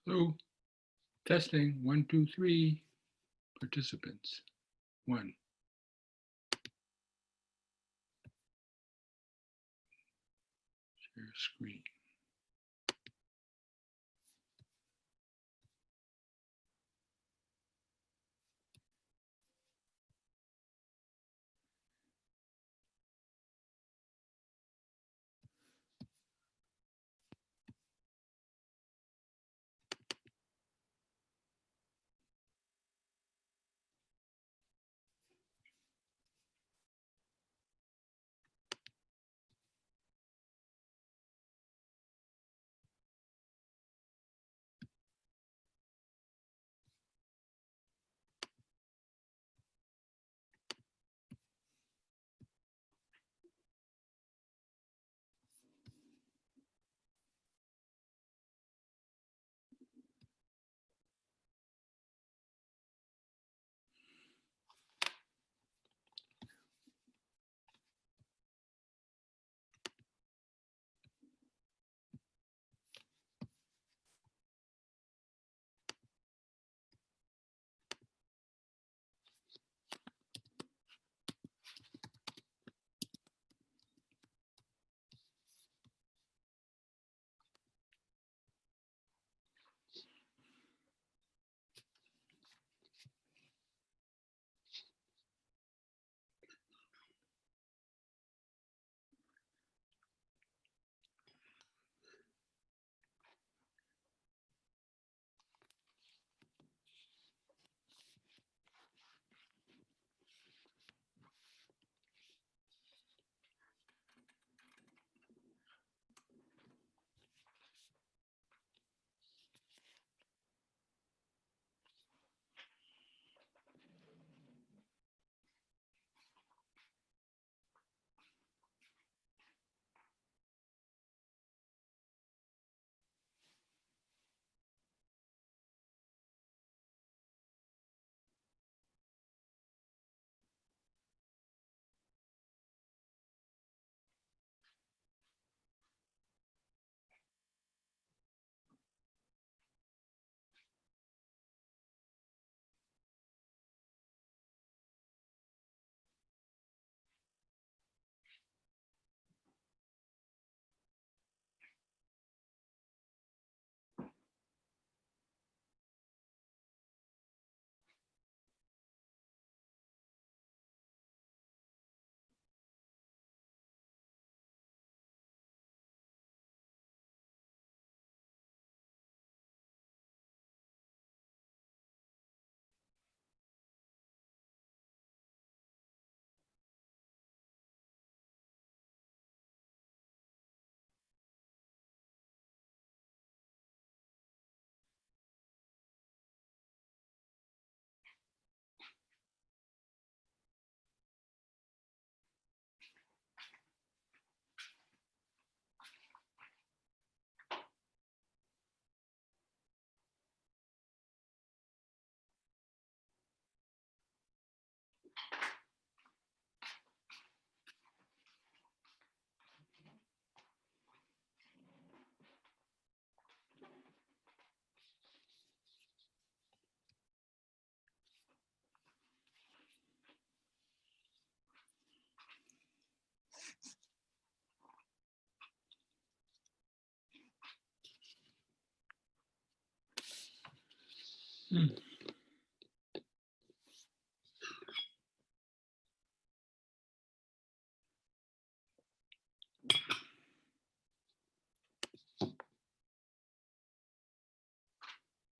Hello, testing, 1, 2, 3, participants, 1. Share screen.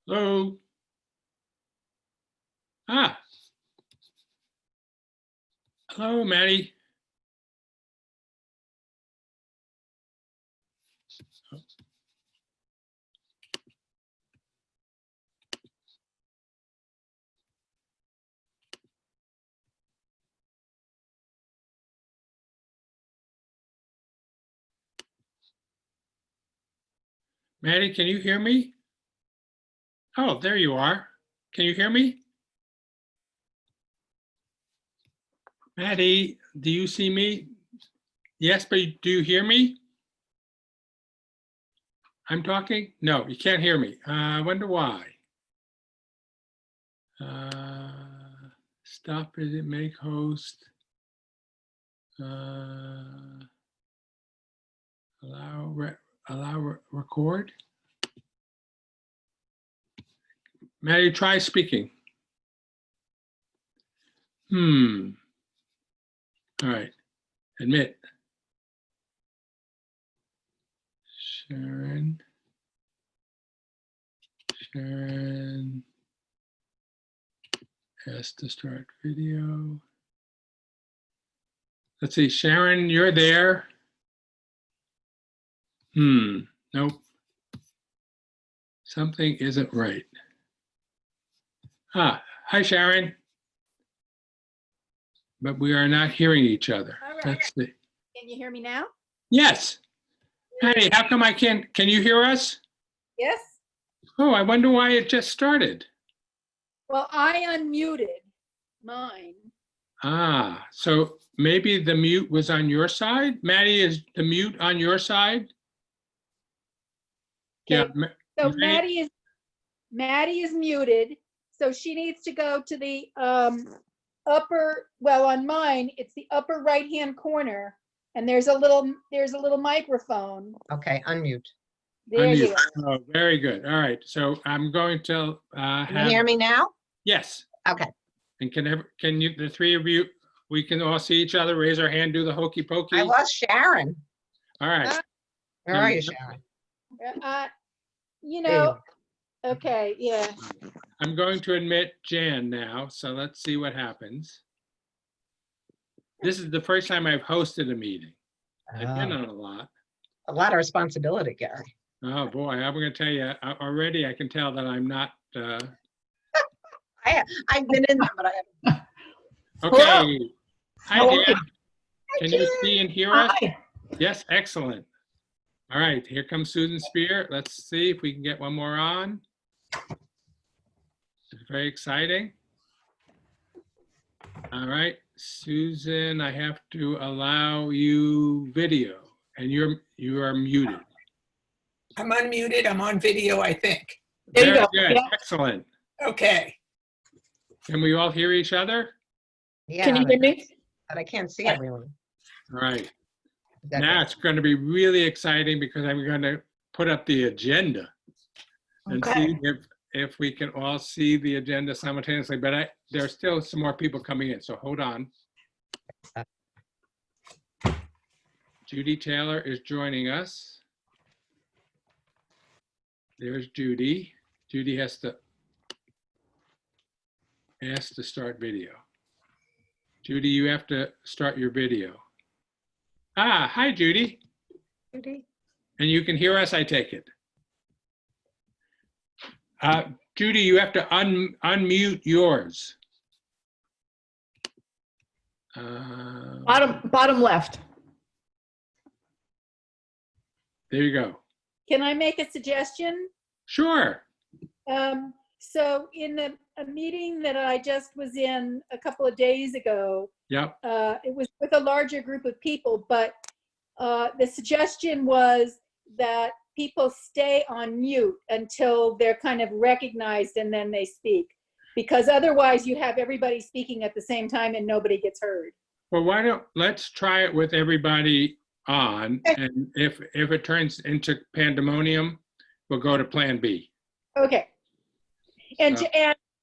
Hello. Hello, Maddie. Maddie, can you hear me? Oh, there you are. Can you hear me? Maddie, do you see me? Yes, but do you hear me? I'm talking? No, you can't hear me. I wonder why. Stop it, make host. Allow record. Maddie, try speaking. All right. Admit. Sharon. Ask to start video. Let's see, Sharon, you're there. Nope. Something isn't right. Hi, Sharon. But we are not hearing each other. All right. Let's see. Can you hear me now? Yes. Hey, how come I can't? Can you hear us? Yes. Oh, I wonder why it just started. Well, I unmuted mine. So maybe the mute was on your side? Maddie, is the mute on your side? Yeah. Okay. So Maddie is muted. So she needs to go to the upper, well, on mine, it's the upper right-hand corner. And there's a little microphone. Okay, unmute. There you Unmute. go. Oh, very good. All right. So I'm going to Can you hear me now? Yes. Okay. And can you, the three of you, we can all see each other, raise our hand, do the hokey pokey? I lost Sharon. All right. Where are you, Sharon? You There you know, are. okay, yeah. I'm going to admit Jan now, so let's see what happens. This is the first time I've hosted a meeting. I've been on a lot. A lot of responsibility, Gary. Oh, boy, I'm going to tell you, already I can tell that I'm not, I've been in them, but I haven't. okay. Hi, Hello. Dan. Can you see and hear us? Hi. Yes, excellent. All right, here comes Susan Spear. Let's see if we can get one more on. It's very exciting. All right, Susan, I have to allow you video, and you are muted. I'm unmuted. I'm on video, I think. There you Very go. good, Yeah. excellent. Okay. Can we all hear each other? Yeah, Can you hear me? but I can't see everyone. All right, Is that now good? it's going to be really exciting because I'm going to put up the agenda and see if we can all see the agenda simultaneously, but there's still some more people coming in, so hold on. Judy Taylor is joining us. There's Judy. Judy has to ask to start video. Judy, you have to start your video. Hi, Judy. Judy? And you can hear us, I take it. Judy, you have to unmute yours. Bottom left. There you go. Can I make a suggestion? Sure. So in a meeting that I just was in a couple of days ago, Yep. it was with a larger group of people, but the suggestion was that people stay on mute until they're kind of recognized and then they speak. Because otherwise you have everybody speaking at the same time and nobody gets heard. Well, let's try it with everybody on, and if it turns into pandemonium, we'll go to Plan B. Okay. And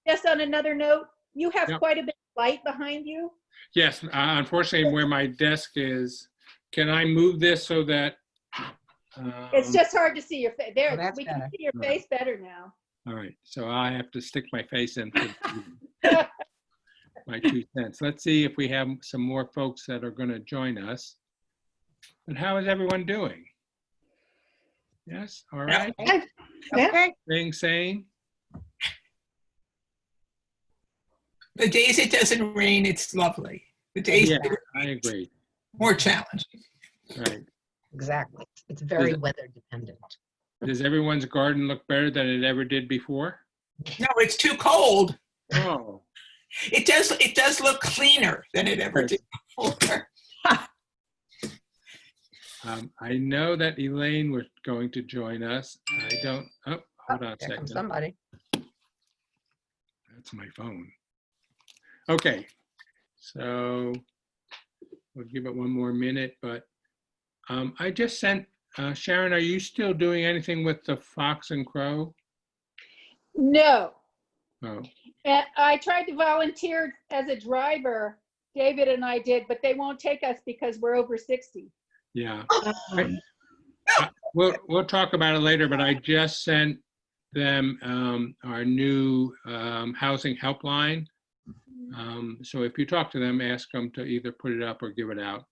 just on another note, you have Yep. quite a bit of light behind you. Yes, unfortunately, where my desk is, can I move this so that? It's just hard to see your face. There, Oh, that's we can better. see your face better now. All right, so I have to stick my face in for my 2 cents. Let's see if we have some more folks that are going to join us. But how is everyone doing? Yes, all right, Yeah. Okay. staying sane? The days it doesn't rain, it's lovely. The days Yeah, that it I agree, more challenging. right. Exactly. It's very weather dependent. Does everyone's garden look better than it ever did before? No, it's too cold. Oh, It does look cleaner than it ever did before. I know that Elaine was going to join us. I don't, oh, hold on a There comes second. somebody. That's my phone. Okay, so we'll give it one more minute, but I just sent, Sharon, are you still doing anything with the Fox and Crow? No. Oh, And I tried to volunteer as a driver, David and I did, but they won't take us because we're over 60. yeah. We'll talk about it later, but I just sent them our new housing helpline. So if you talk to them, ask them to either put it up or give it out.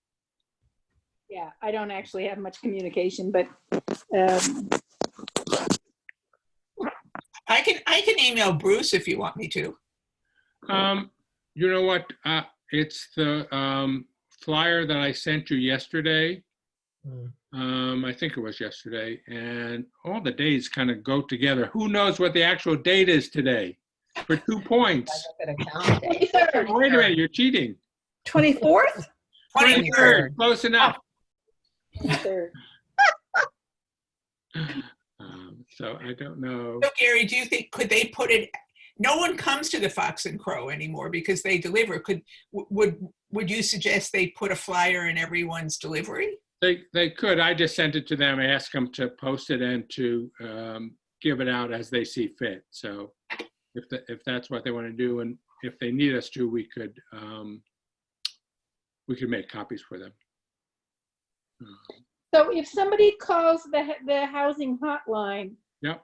Yeah, I don't actually have much communication, but um, I can email Bruce if you want me to. You know what? It's the flyer that I sent you yesterday. I think it was yesterday, and all the days kind of go together. Who knows what the actual date is today? For 2 points. Wait a minute, you're cheating. 24th? 23rd, close enough. third. So I don't know. So Gary, do you think, could they put it, no one comes to the Fox and Crow anymore because they deliver. Would you suggest they put a flyer in everyone's delivery? They could. I just sent it to them, ask them to post it and to give it out as they see fit. So if that's what they want to do, and if they need us to, we could make copies for them. So if somebody calls the housing hotline, Yep.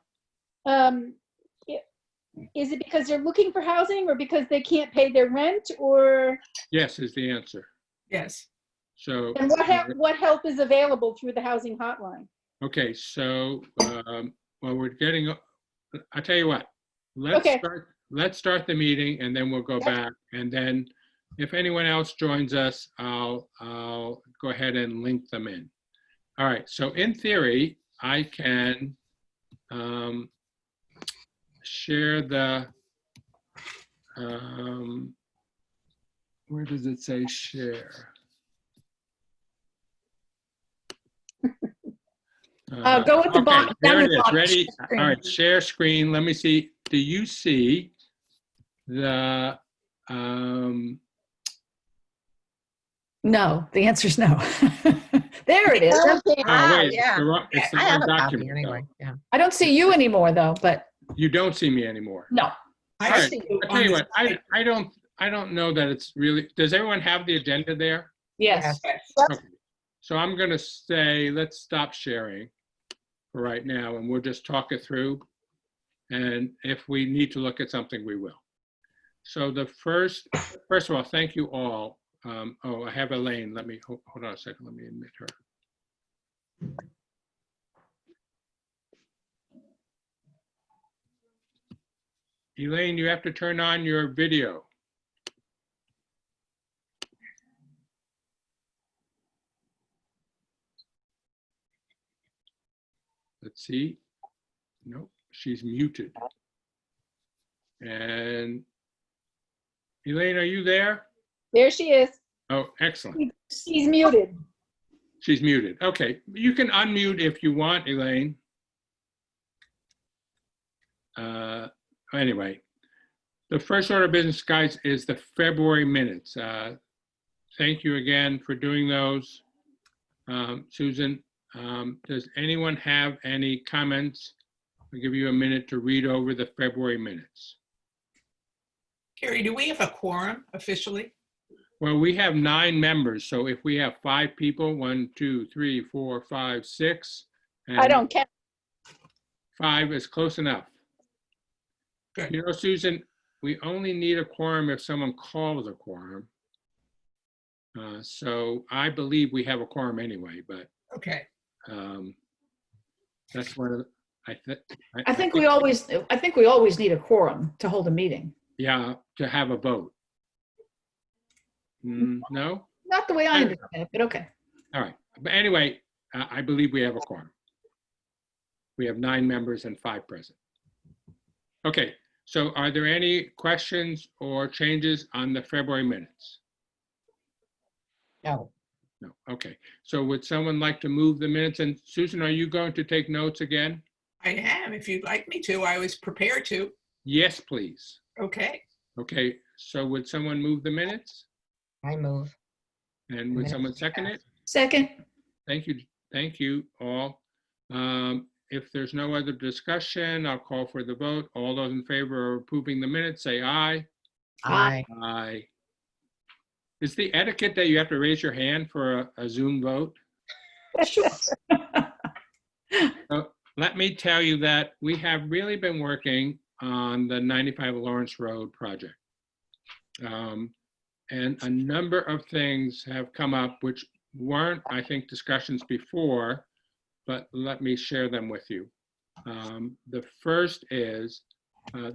Is it because they're looking for housing or because they can't pay their rent, or? Yes is the answer. Yes. So. And what help is available through the housing hotline? Okay, so well, we're getting. I'll tell you what. Okay. Let's start the meeting, and then we'll go back, and then if anyone else joins us, I'll go ahead and link them in. All right. So in theory, I can share the. Where does it say share? Go with the Okay, bottom. there down it the is. bottom. Ready? Screen. All right, share screen. Let me see. Do you see the, No, the answer's no. There it is. oh, wait, yeah. it's the I have wrong a copy document. anyway. Yeah. I don't see you anymore though, but though. You don't see me anymore. no. I All right, see you I'll on tell you the what, slide. I don't know that it's really, does everyone have the agenda there? Yes. Yes. Okay. So I'm gonna say, let's stop sharing for right now, and we'll just talk it through. And if we need to look at something, we will. So the first of all, thank you all. Oh, I have Elaine. Let me, hold on a second. Let me admit her. Elaine, you have to turn on your video. Let's see. Nope, she's muted. And Elaine, are you there? There she is. Oh, excellent. She's muted. She's muted. Okay, you can unmute if you want, Elaine. Anyway, the first order of business, guys, is the February minutes. Thank you again for doing those. Susan, does anyone have any comments? I'll give you a minute to read over the February minutes. Gary, do we have a quorum officially? Well, we have 9 members, so if we have 5 people, 1, 2, 3, 4, 5, 6. I don't count. 5 is close enough. Good. You know, Susan, we only need a quorum if someone calls a quorum. So I believe we have a quorum anyway, but Okay. that's one of the, I think we always need a quorum to hold a meeting. yeah, to have a vote. No? Not the way I understand it, but okay. All right. But anyway, I believe we have a quorum. We have 9 members and 5 present. Okay, so are there any questions or changes on the February minutes? No. No, okay. So would someone like to move the minutes? And Susan, are you going to take notes again? I am, if you'd like me to. I was prepared to. Yes, please. Okay. Okay, so would someone move the minutes? I move. And would Minutes someone to second pass. it? Second, Thank you all. If there's no other discussion, I'll call for the vote. All those in favor of approving the minutes, say aye. Aye. Aye. Is the etiquette that you have to raise your hand for a Zoom vote? sure. Let me tell you that we have really been working on the 95 Lawrence Road project. And a number of things have come up which weren't, I think, discussions before, but let me share them with you. The first is,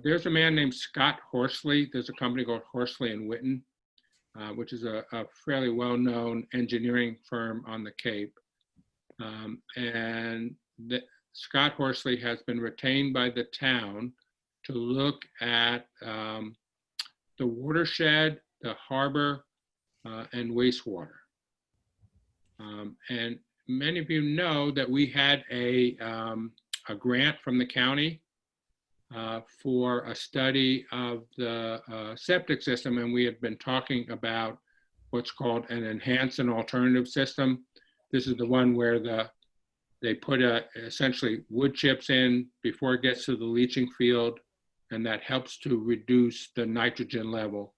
there's a man named Scott Horsley. There's a company called Horsley and Witten, which is a fairly well-known engineering firm on the Cape. Scott Horsley has been retained by the town to look at the watershed, the harbor, and wastewater. And many of you know that we had a grant from the county for a study of the septic system, and we have been talking about what's called an enhanced and alternative system. This is the one where they put essentially wood chips in before it gets to the leaching field, and that helps to reduce the nitrogen level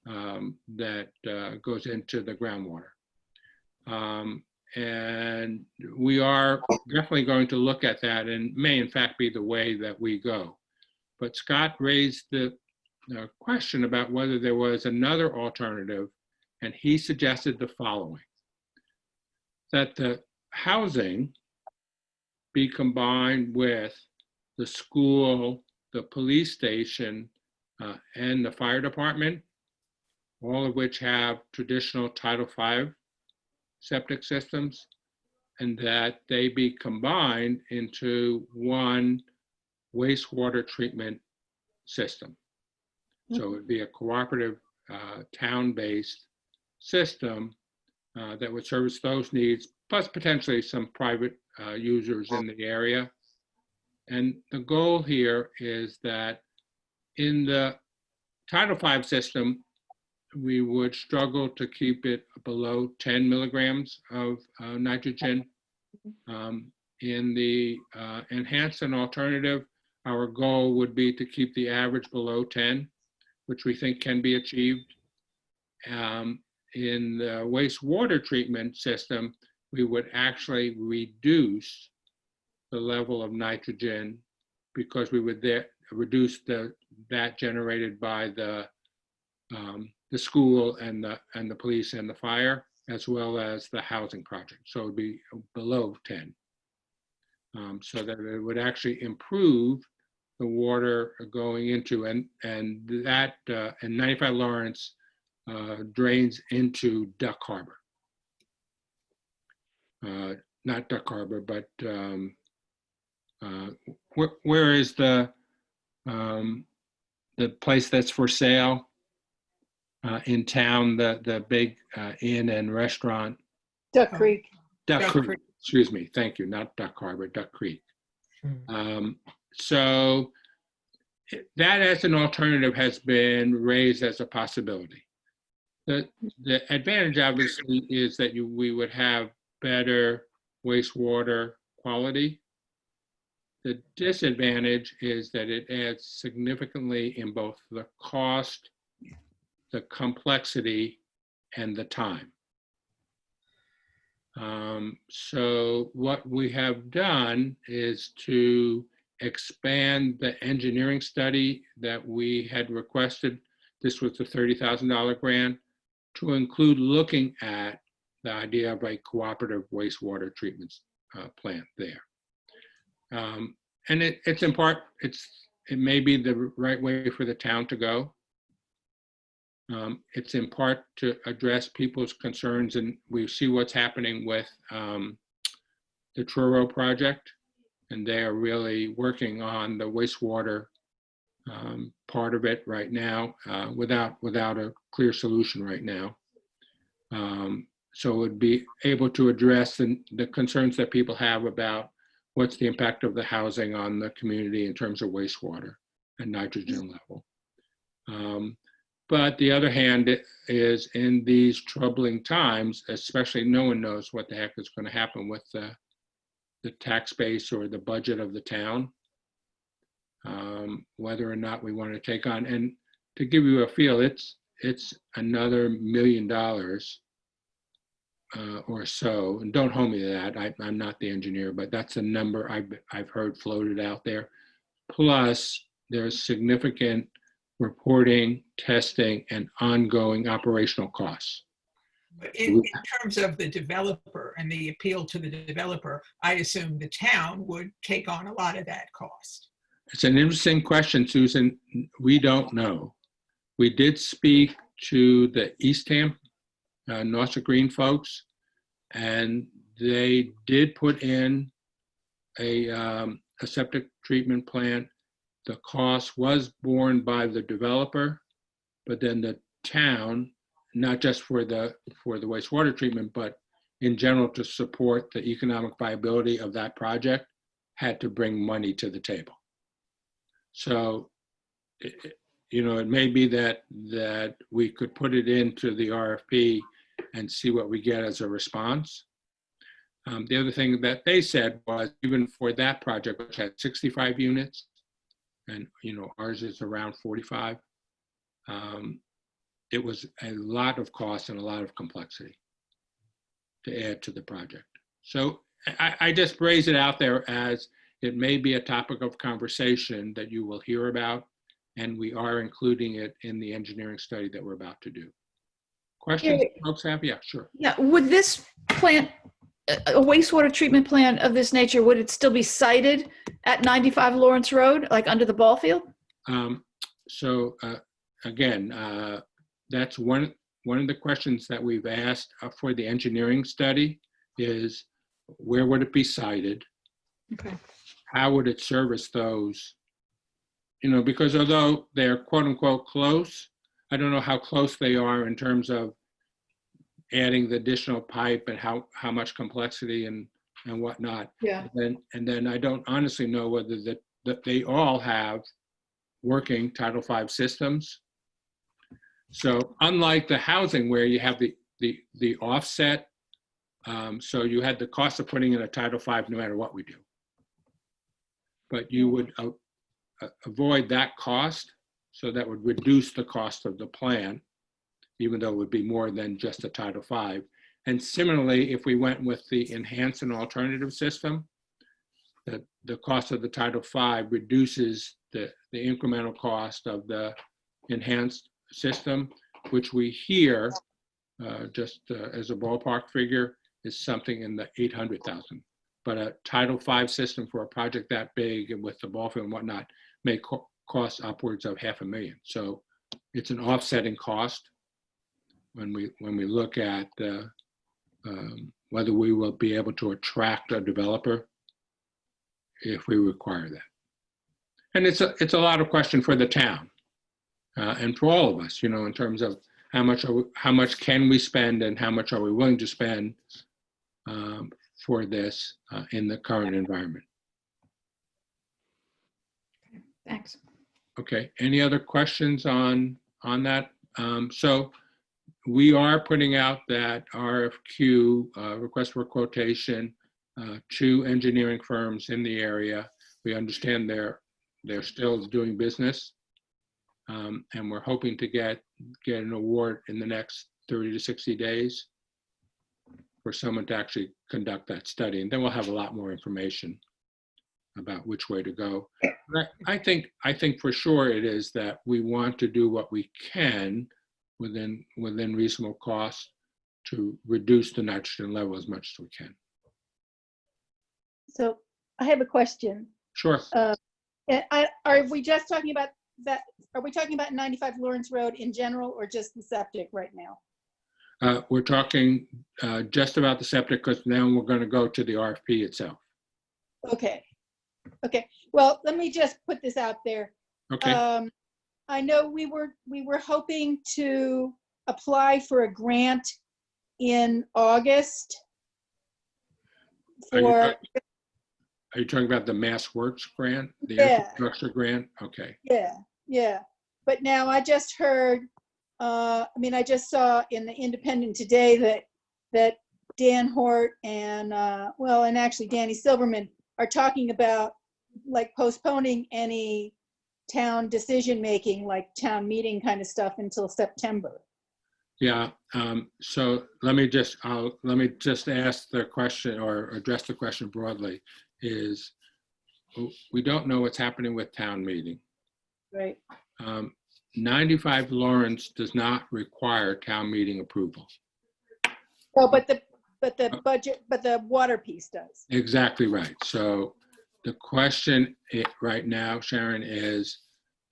that goes into the groundwater. And we are definitely going to look at that, and may in fact be the way that we go. But Scott raised the question about whether there was another alternative, and he suggested the following: that the housing be combined with the school, the police station, and the fire department, all of which have traditional Title V septic systems, and that they be combined into one wastewater treatment system. So it would be a cooperative, town-based system that would service those needs, plus potentially some private users in the area. And the goal here is that in the Title V system, we would struggle to keep it below 10 milligrams of nitrogen. In the enhanced and alternative, our goal would be to keep the average below 10, which we think can be achieved. In the wastewater treatment system, we would actually reduce the level of nitrogen because we would reduce that generated by the school and the police and the fire, as well as the housing project. So it would be below 10. So that it would actually improve the water going into, and that, and 95 Lawrence drains into Duck Harbor. Not Duck Harbor, but where is the place that's for sale in town, the big inn and restaurant? Duck Creek. Duck Duck Creek. Creek. Excuse me, thank you, not Duck Harbor, Duck Creek. Hmm. So that as an alternative has been raised as a possibility. The advantage obviously is that we would have better wastewater quality. The disadvantage is that it adds significantly in both the cost, the complexity, and the time. So what we have done is to expand the engineering study that we had requested. This was the $30,000 grant, to include looking at the idea of a cooperative wastewater treatment plant there. And it's in part, it may be the right way for the town to go. It's in part to address people's concerns, and we see what's happening with the Truro project, and they are really working on the wastewater part of it right now without a clear solution right now. So it would be able to address the concerns that people have about what's the impact of the housing on the community in terms of wastewater and nitrogen level. But the other hand is, in these troubling times, especially, no one knows what the heck is going to happen with the tax base or the budget of the town, whether or not we want to take on. And to give you a feel, it's another $1 million or so. And don't hold me to that. I'm not the engineer, but that's a number I've heard floated out there. Plus, there's significant reporting, testing, and ongoing operational costs. But in terms of the developer and the appeal to the developer, I assume the town would take on a lot of that cost. It's an interesting question, Susan. We don't know. We did speak to the Eastham, Nassau Green folks, and they did put in a septic treatment plant. The cost was borne by the developer, but then the town, not just for the wastewater treatment, but in general to support the economic viability of that project, had to bring money to the table. So, it may be that we could put it into the RFP and see what we get as a response. The other thing that they said was, even for that project, which had 65 units, and ours is around 45, it was a lot of cost and a lot of complexity to add to the project. So I just raise it out there as it may be a topic of conversation that you will hear about, and we are including it in the engineering study that we're about to do. Questions folks have? Yeah, sure. Yeah, would this plant, a wastewater treatment plant of this nature, would it still be sited at 95 Lawrence Road, like under the ball field? Again, that's one of the questions that we've asked for the engineering study is, where would it be sited? Okay. How would it service those? Because although they're quote unquote close, I don't know how close they are in terms of adding the additional pipe and how much complexity and whatnot. Yeah. And then I don't honestly know whether that they all have working Title V systems. So unlike the housing where you have the offset, so you had the cost of putting in a Title V no matter what we do. But you would avoid that cost, so that would reduce the cost of the plant, even though it would be more than just a Title V. And similarly, if we went with the enhanced and alternative system, the cost of the Title V reduces the incremental cost of the enhanced system, which we hear, just as a ballpark figure, is something in the 800,000. But a Title V system for a project that big and with the ball field and whatnot may cost upwards of $500,000. So it's an offsetting cost when we look at whether we will be able to attract a developer if we require that. And it's a lot of question for the town and for all of us, in terms of how much can we spend and how much are we willing to spend for this in the current environment. Thanks. Okay, any other questions on that? So we are putting out that RFQ, request for quotation, to engineering firms in the area. We understand they're still doing business, and we're hoping to get an award in the next 30 to 60 days for someone to actually conduct that study. And then we'll have a lot more information about which way to go. But I think for sure it is that we want to do what we can within reasonable cost to reduce the nitrogen level as much as we can. So I have a question. Sure. Are we just talking about that? Are we talking about 95 Lawrence Road in general, or just the septic right now? We're talking just about the septic, because now we're going to go to the RFP itself. Okay. Well, let me just put this out there. Okay. I know we were hoping to apply for a grant in August Are you for, talking- Are you talking about the Mass Works grant, the Yeah. infrastructure grant? Okay. yeah. But now I just heard, I just saw in the Independent today that Dan Hort and, and actually Danny Silverman are talking about like postponing any town decision-making, like town meeting kind of stuff until September. Yeah, so let me just ask the question or address the question broadly is we don't know what's happening with town meeting. Right. 95 Lawrence does not require town meeting approval. Oh, but the budget, but the water piece does. Exactly right. So the question right now, Sharon, is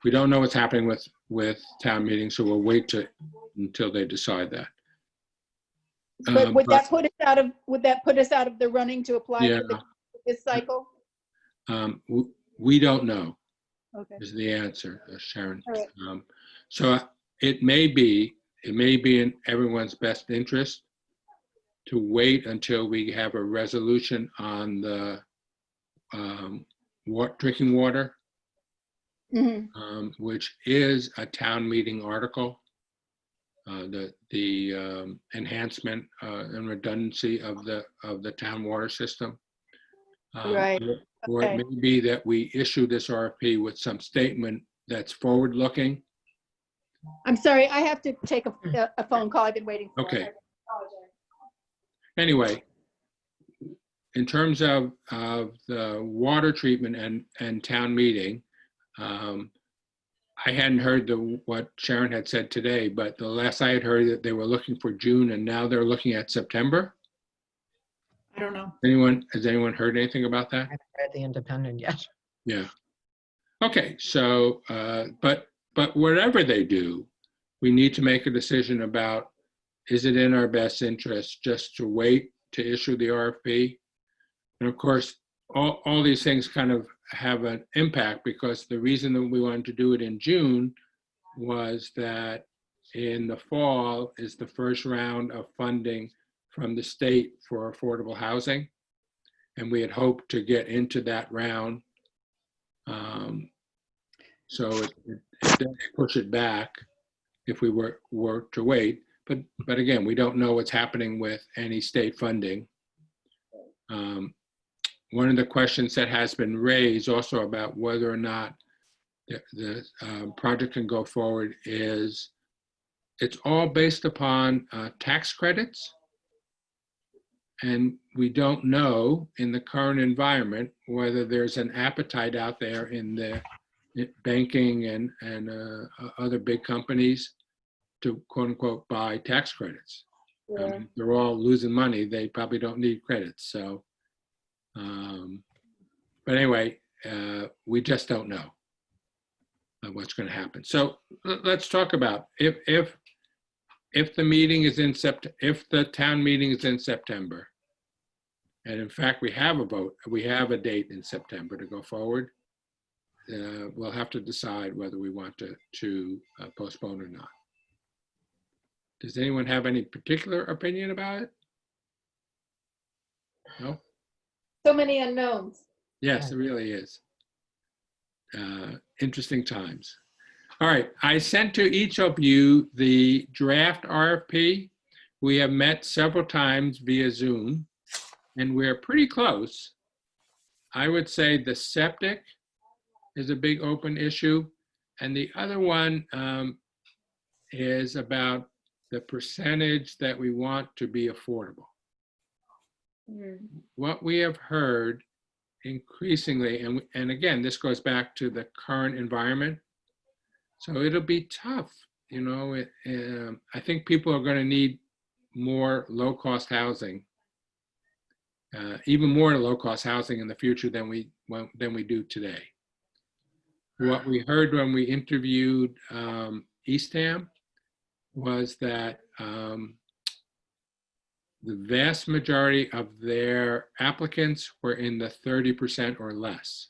we don't know what's happening with town meeting, so we'll wait until they decide that. But would that put us out of the running to apply Yeah. for this cycle? We don't know Okay. is the answer, Sharon. All right. So it may be in everyone's best interest to wait until we have a resolution on the drinking water, which is a town meeting article. The enhancement and redundancy of the town water system. Right. Or Okay. it may be that we issue this RFP with some statement that's forward-looking. I'm sorry, I have to take a phone call. I've been waiting for. Okay. I apologize. Anyway, in terms of the water treatment and town meeting, I hadn't heard what Sharon had said today, but the last I had heard that they were looking for June and now they're looking at September. I don't know. Has anyone heard anything about that? I haven't read the Independent yet. Yeah. Okay, so, but whatever they do, we need to make a decision about, is it in our best interest just to wait to issue the RFP? And of course, all these things kind of have an impact because the reason that we wanted to do it in June was that in the fall is the first round of funding from the state for affordable housing. And we had hoped to get into that round. So it does push it back if we were to wait. But again, we don't know what's happening with any state funding. One of the questions that has been raised also about whether or not the project can go forward is it's all based upon tax credits. And we don't know in the current environment whether there's an appetite out there in the banking and other big companies to quote unquote buy tax credits. Yeah. I mean, they're all losing money. They probably don't need credits. So, but anyway, we just don't know what's going to happen. So let's talk about if the meeting is in if the town meeting is in September, and in fact we have a date in September to go forward, we'll have to decide whether we want to postpone or not. Does anyone have any particular opinion about it? No? So many unknowns. Yes, it really is. Interesting times. All right, I sent to each of you the draft RFP. We have met several times via Zoom, and we're pretty close. I would say the septic is a big open issue, and the other one is about the percentage that we want to be affordable. What we have heard increasingly, and again, this goes back to the current environment, so it'll be tough, you know. I think people are going to need more low-cost housing, even more low-cost housing in the future than we do today. What we heard when we interviewed Eastham was that the vast majority of their applicants were in the 30% or less,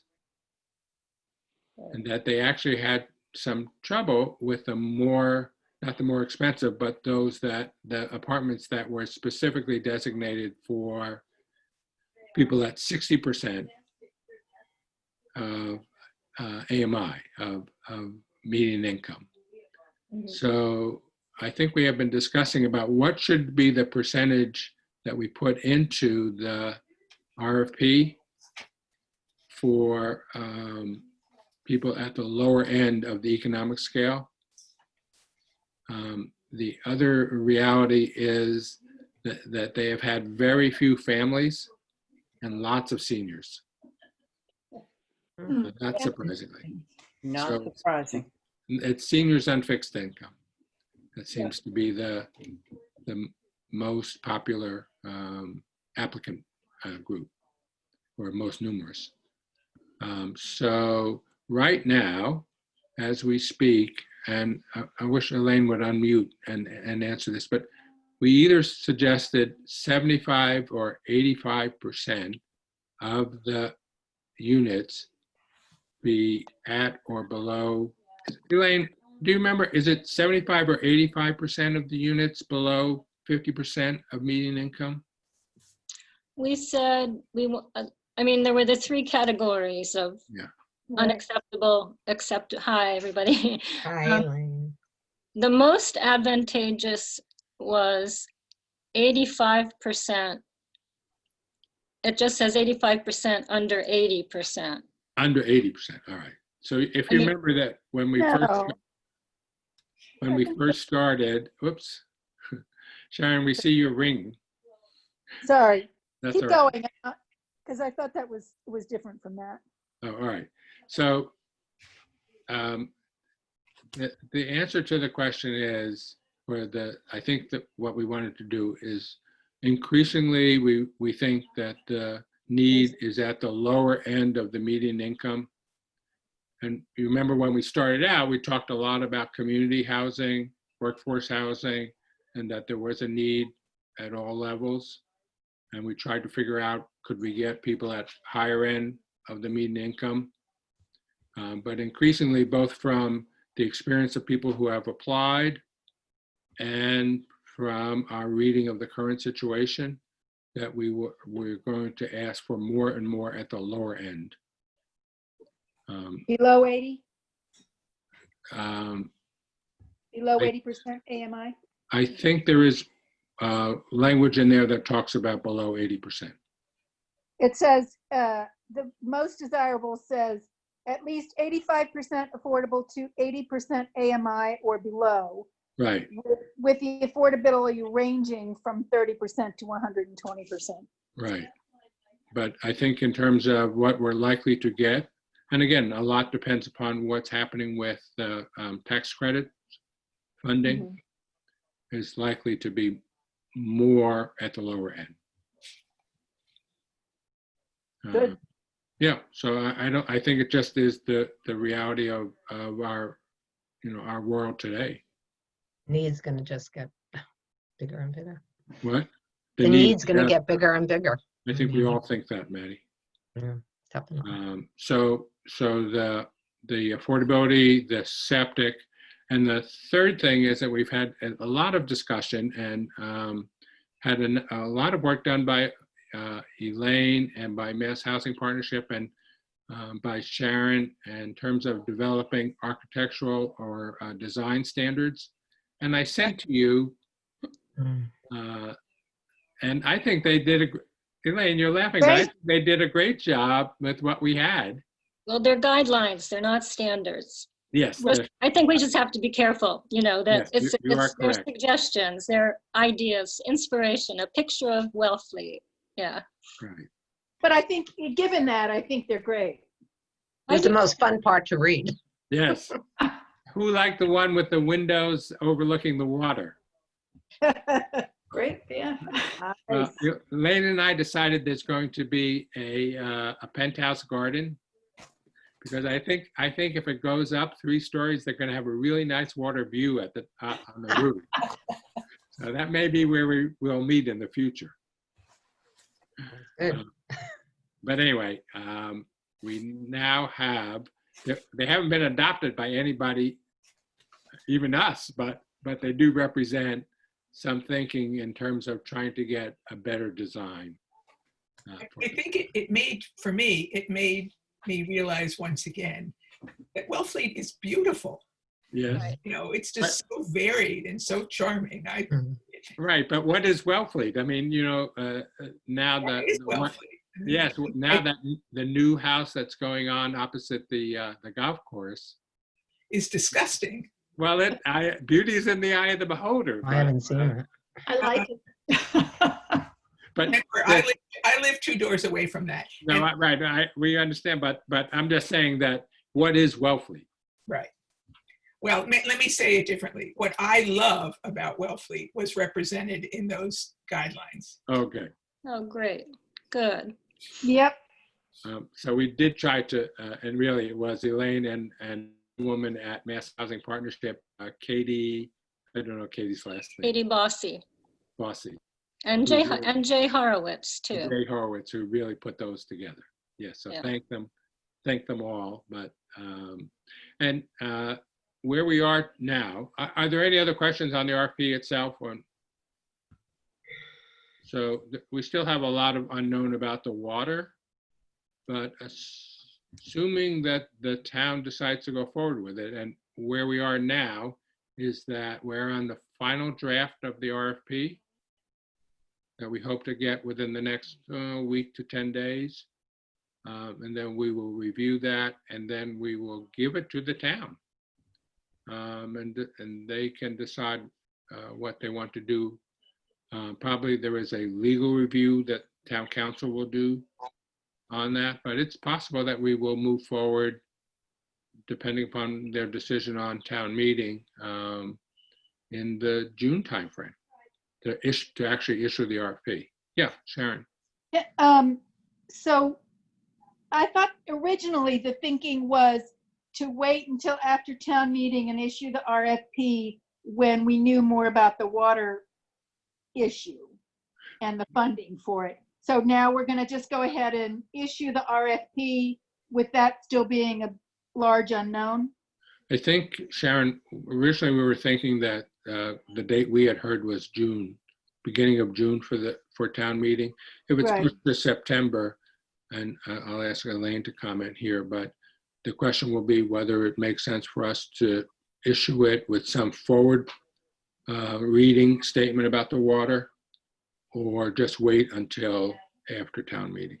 and that they actually had some trouble with the more not the more expensive, but those the apartments that were specifically designated for people at 60% of AMI, of median income. So I think we have been discussing about what should be the percentage that we put into the RFP for people at the lower end of the economic scale. The other reality is that they have had very few families and lots of seniors. Not surprisingly. Not So- surprising. It's seniors on fixed income. That seems to be the most popular applicant group, or most numerous. So right now, as we speak, and I wish Elaine would unmute and answer this, but we either suggested 75 or 85% of the units be at or below. Elaine, do you remember, is it 75 or 85% of the units below 50% of median income? We said I mean, there were the three categories of unacceptable, accept, hi, everybody. Hi, Elaine. The most advantageous was 85%. It just says 85% under 80%. Under 80%, all right. So if you remember that when we No. first started, whoops, Sharon, we see your ring. Sorry, That's keep all right. going, because I thought that was different from that. Oh, all right. So the answer to the question is, I think that what we wanted to do is increasingly we think that the need is at the lower end of the median income. And you remember when we started out, we talked a lot about community housing, workforce housing, and that there was a need at all levels. And we tried to figure out, could we get people at higher end of the median income? But increasingly, both from the experience of people who have applied and from our reading of the current situation, that we're going to ask for more and more at the lower end. Below 80, Um, below I- 80% AMI? I think there is language in there that talks about below 80%. It says, the most desirable says at least 85% affordable to 80% AMI or below, Right. with the affordability ranging from 30% to 120%. Right. But I think in terms of what we're likely to get, and again, a lot depends upon what's happening with the tax credit funding, is likely to be more at the lower end. Good. Yeah, so I think it just is the reality of our, our world today. Need's gonna just get bigger and bigger. What? The need's gonna get bigger and bigger. I think we all think that, Maddie. Yeah, definitely. So the affordability, the septic, and the third thing is that we've had a lot of discussion and had a lot of work done by Elaine and by Mass Housing Partnership and by Sharon in terms of developing architectural or design standards. And I sent to you, and I think they did Elaine, you're laughing, but I think they did a great job with what we had. Well, they're guidelines, they're not standards. Yes. I think we just have to be careful, that Yes, you are they're correct. suggestions, they're ideas, inspiration, a picture of Wellfleet. Yeah. Right. But I think, given that, I think they're great. It's the most fun part to read. Yes. Who liked the one with the windows overlooking the water? Great, yeah. Elaine and I decided there's going to be a penthouse garden, because I think if it goes up 3 stories, they're going to have a really nice water view at the on the roof. So that may be where we will meet in the future. Good. But anyway, we now have, they haven't been adopted by anybody, even us, but but they do represent some thinking in terms of trying to get a better design. I think it made, for me, it made me realize once again that Wellfleet is beautiful. Yes, Right. You know, it's just so varied and so charming. Mhm. right. But what is Wellfleet? I mean, now What that is Wellfleet? yes, now that the new house that's going on opposite the golf course. Is disgusting. Well, beauty is in the eye of the beholder. I haven't seen it. I like it. But Remember, I live 2 doors away from that. no, And- right. We understand, but I'm just saying that what is Wellfleet? Right. Well, let me say it differently. What I love about Wellfleet was represented in those guidelines. Okay. Oh, great. Good. Yep. So we did try to, and really it was Elaine and woman at Mass Housing Partnership, Katie, I don't know Katie's last name, Katie Bossy Bossy, and Jay Horowitz too. Jay Horowitz, who really put those together. Yes, so Yeah. thank them all. But, where we are now, are there any other questions on the RFP itself? So we still have a lot of unknown about the water, but assuming that the town decides to go forward with it, and where we are now is that we're on the final draft of the RFP that we hope to get within the next week to 10 days. And then we will review that, and then we will give it to the town. And they can decide what they want to do. Probably there is a legal review that town council will do on that, but it's possible that we will move forward depending upon their decision on town meeting in the June timeframe to actually issue the RFP. Yeah, Sharon. Yeah, so I thought originally the thinking was to wait until after town meeting and issue the RFP when we knew more about the water issue and the funding for it. So now we're going to just go ahead and issue the RFP with that still being a large unknown. I think, Sharon, originally we were thinking that the date we had heard was June, beginning of June for town meeting. If it's Right. pushed to September, and I'll ask Elaine to comment here, but the question will be whether it makes sense for us to issue it with some forward reading statement about the water, or just wait until after town meeting.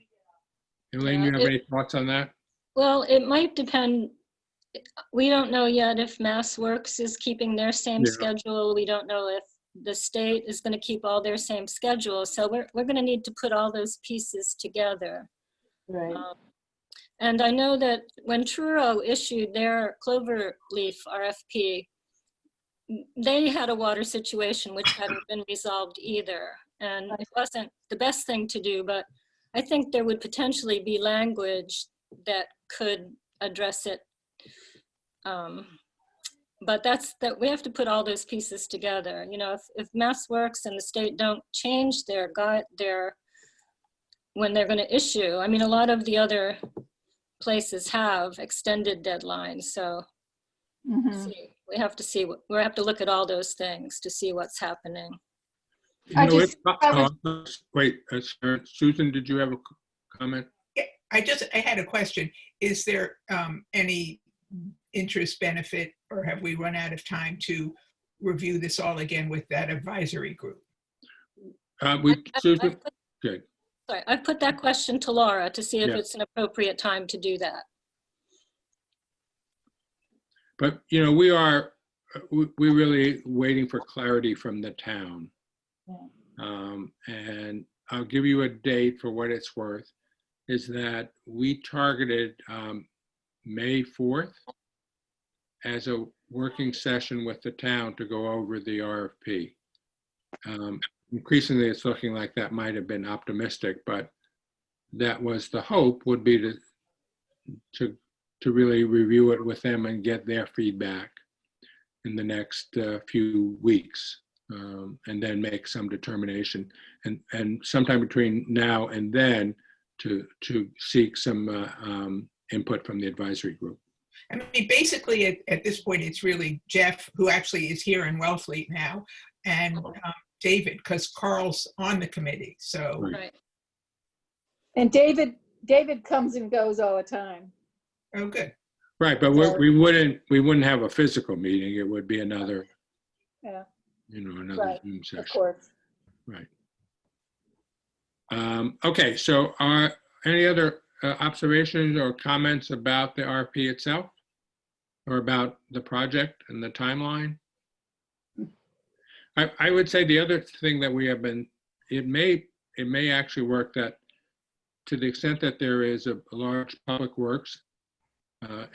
Elaine, you have any thoughts on that? Well, it might depend. We don't know yet if MassWorks is keeping their same Yeah. schedule. We don't know if the state is going to keep all their same schedule. So we're going to need to put all those pieces together. Right. And I know that when Truro issued their Cloverleaf RFP, they had a water situation which hadn't been resolved either. And it wasn't the best thing to do, but I think there would potentially be language that could address it. But we have to put all those pieces together. You know, if MassWorks and the state don't change their when they're going to issue, I mean, a lot of the other places have extended deadlines. So Mhm. we have to see we have to look at all those things to see what's happening. I You know, just- wait, Sharon, Susan, did you have a comment? Yeah, I had a question. Is there any interest benefit, or have we run out of time to review this all again with that advisory group? Susan, good. Sorry, I've put that question to Laura to see if Yeah. it's an appropriate time to do that. But, you know, we're really waiting for clarity from the town. And I'll give you a date for what it's worth, is that we targeted May 4th as a working session with the town to go over the RFP. Increasingly, it's looking like that might have been optimistic, but that was the hope, would be to really review it with them and get their feedback in the next few weeks, and then make some determination. And sometime between now and then to seek some input from the advisory group. I mean, basically at this point, it's really Jeff, who actually is here in Wellfleet now, and David, because Carl's on the committee. So, Right. Right. And David comes and goes all the time. oh, good. Right, but So- we wouldn't have a physical meeting. It would be another, Yeah, another Right, Zoom of session. course. Right. Okay, so any other observations or comments about the RFP itself? Or about the project and the timeline? I would say the other thing that we have been, it may actually work that to the extent that there is a large public works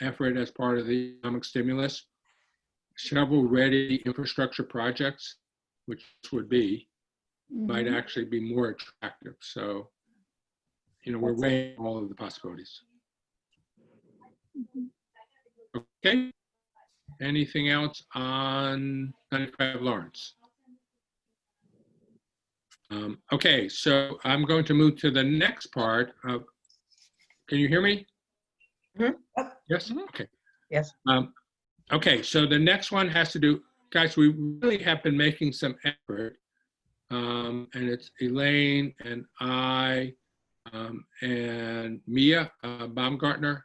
effort as part of the economic stimulus, shovel-ready infrastructure projects, which would be, might Mhm. actually be more attractive. So, we're weighing all of the possibilities. Okay. Anything else on 95 Lawrence? Okay, so I'm going to move to the next part of, can you hear me? Mhm. Yes, Mhm. okay. Yes. Okay, so the next one has to do, guys, we really have been making some effort. And it's Elaine and I and Mia Baumgarten,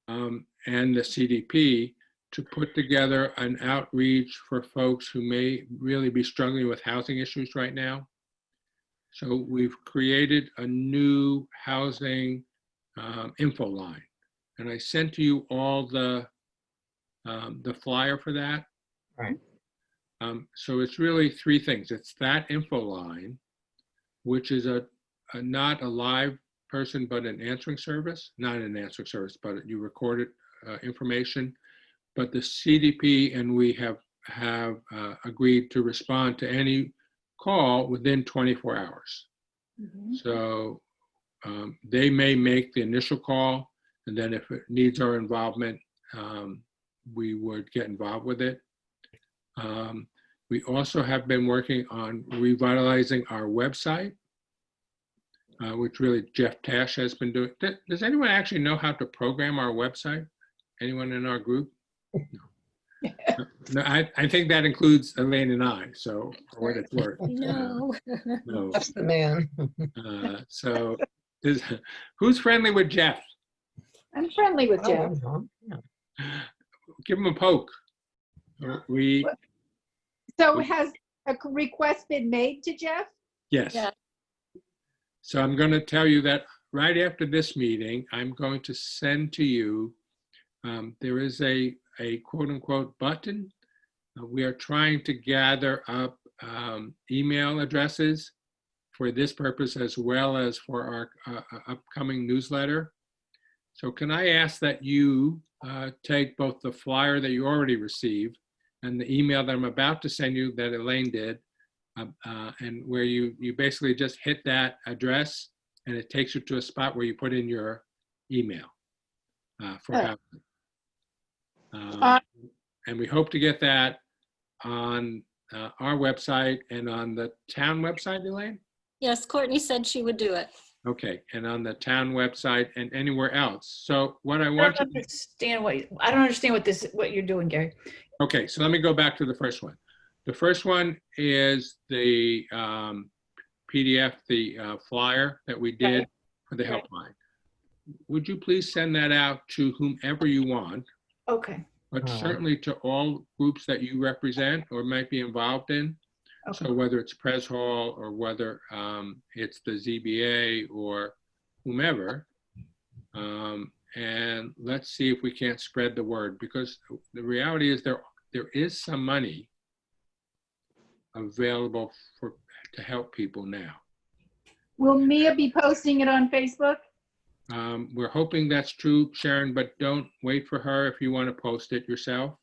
and the CDP to put together an outreach for folks who may really be struggling with housing issues right now. So we've created a new housing info line, and I sent to you all the flyer for that. Right. So it's really three things. It's that info line, which is not a live person, but an answering service, not an answering service, but you recorded information. But the CDP and we have agreed to respond to any call within 24 hours. Mhm. So they may make the initial call, and then if it needs our involvement, we would get involved with it. We also have been working on revitalizing our website, which really Jeff Tash has been doing. Does anyone actually know how to program our website? Anyone in our group? No, I think that includes Elaine and I, so for what it's worth. No. No. That's the man. So who's friendly with Jeff? I'm friendly with Oh, Jeff. yeah. Give him a poke. So has a request been made to Jeff? Yes. Yeah. So I'm going to tell you that right after this meeting, I'm going to send to you, there is a quote unquote button. We are trying to gather up email addresses for this purpose as well as for our upcoming newsletter. So can I ask that you take both the flyer that you already received and the email that I'm about to send you that Elaine did, and where you basically just hit that address and it takes you to a spot where you put in your email for housing. And we hope to get that on our website and on the town website, Elaine? Yes, Courtney said she would do it. Okay, and on the town website and anywhere else. So what I I want don't to, understand what you're doing, Gary. okay, so let me go back to the first one. The first one is the PDF, the flyer that we did Right. for the Right. helpline. Would you please send that out to whomever you want, Okay. but All right. certainly to all groups that you represent or might be involved in? Okay. So whether it's Pres Hall or whether it's the ZBA or whomever, and let's see if we can't spread the word, because the reality is there is some money available to help people now. Will Mia be posting it on Facebook? We're hoping that's true, Sharon, but don't wait for her. If you want to post it yourself,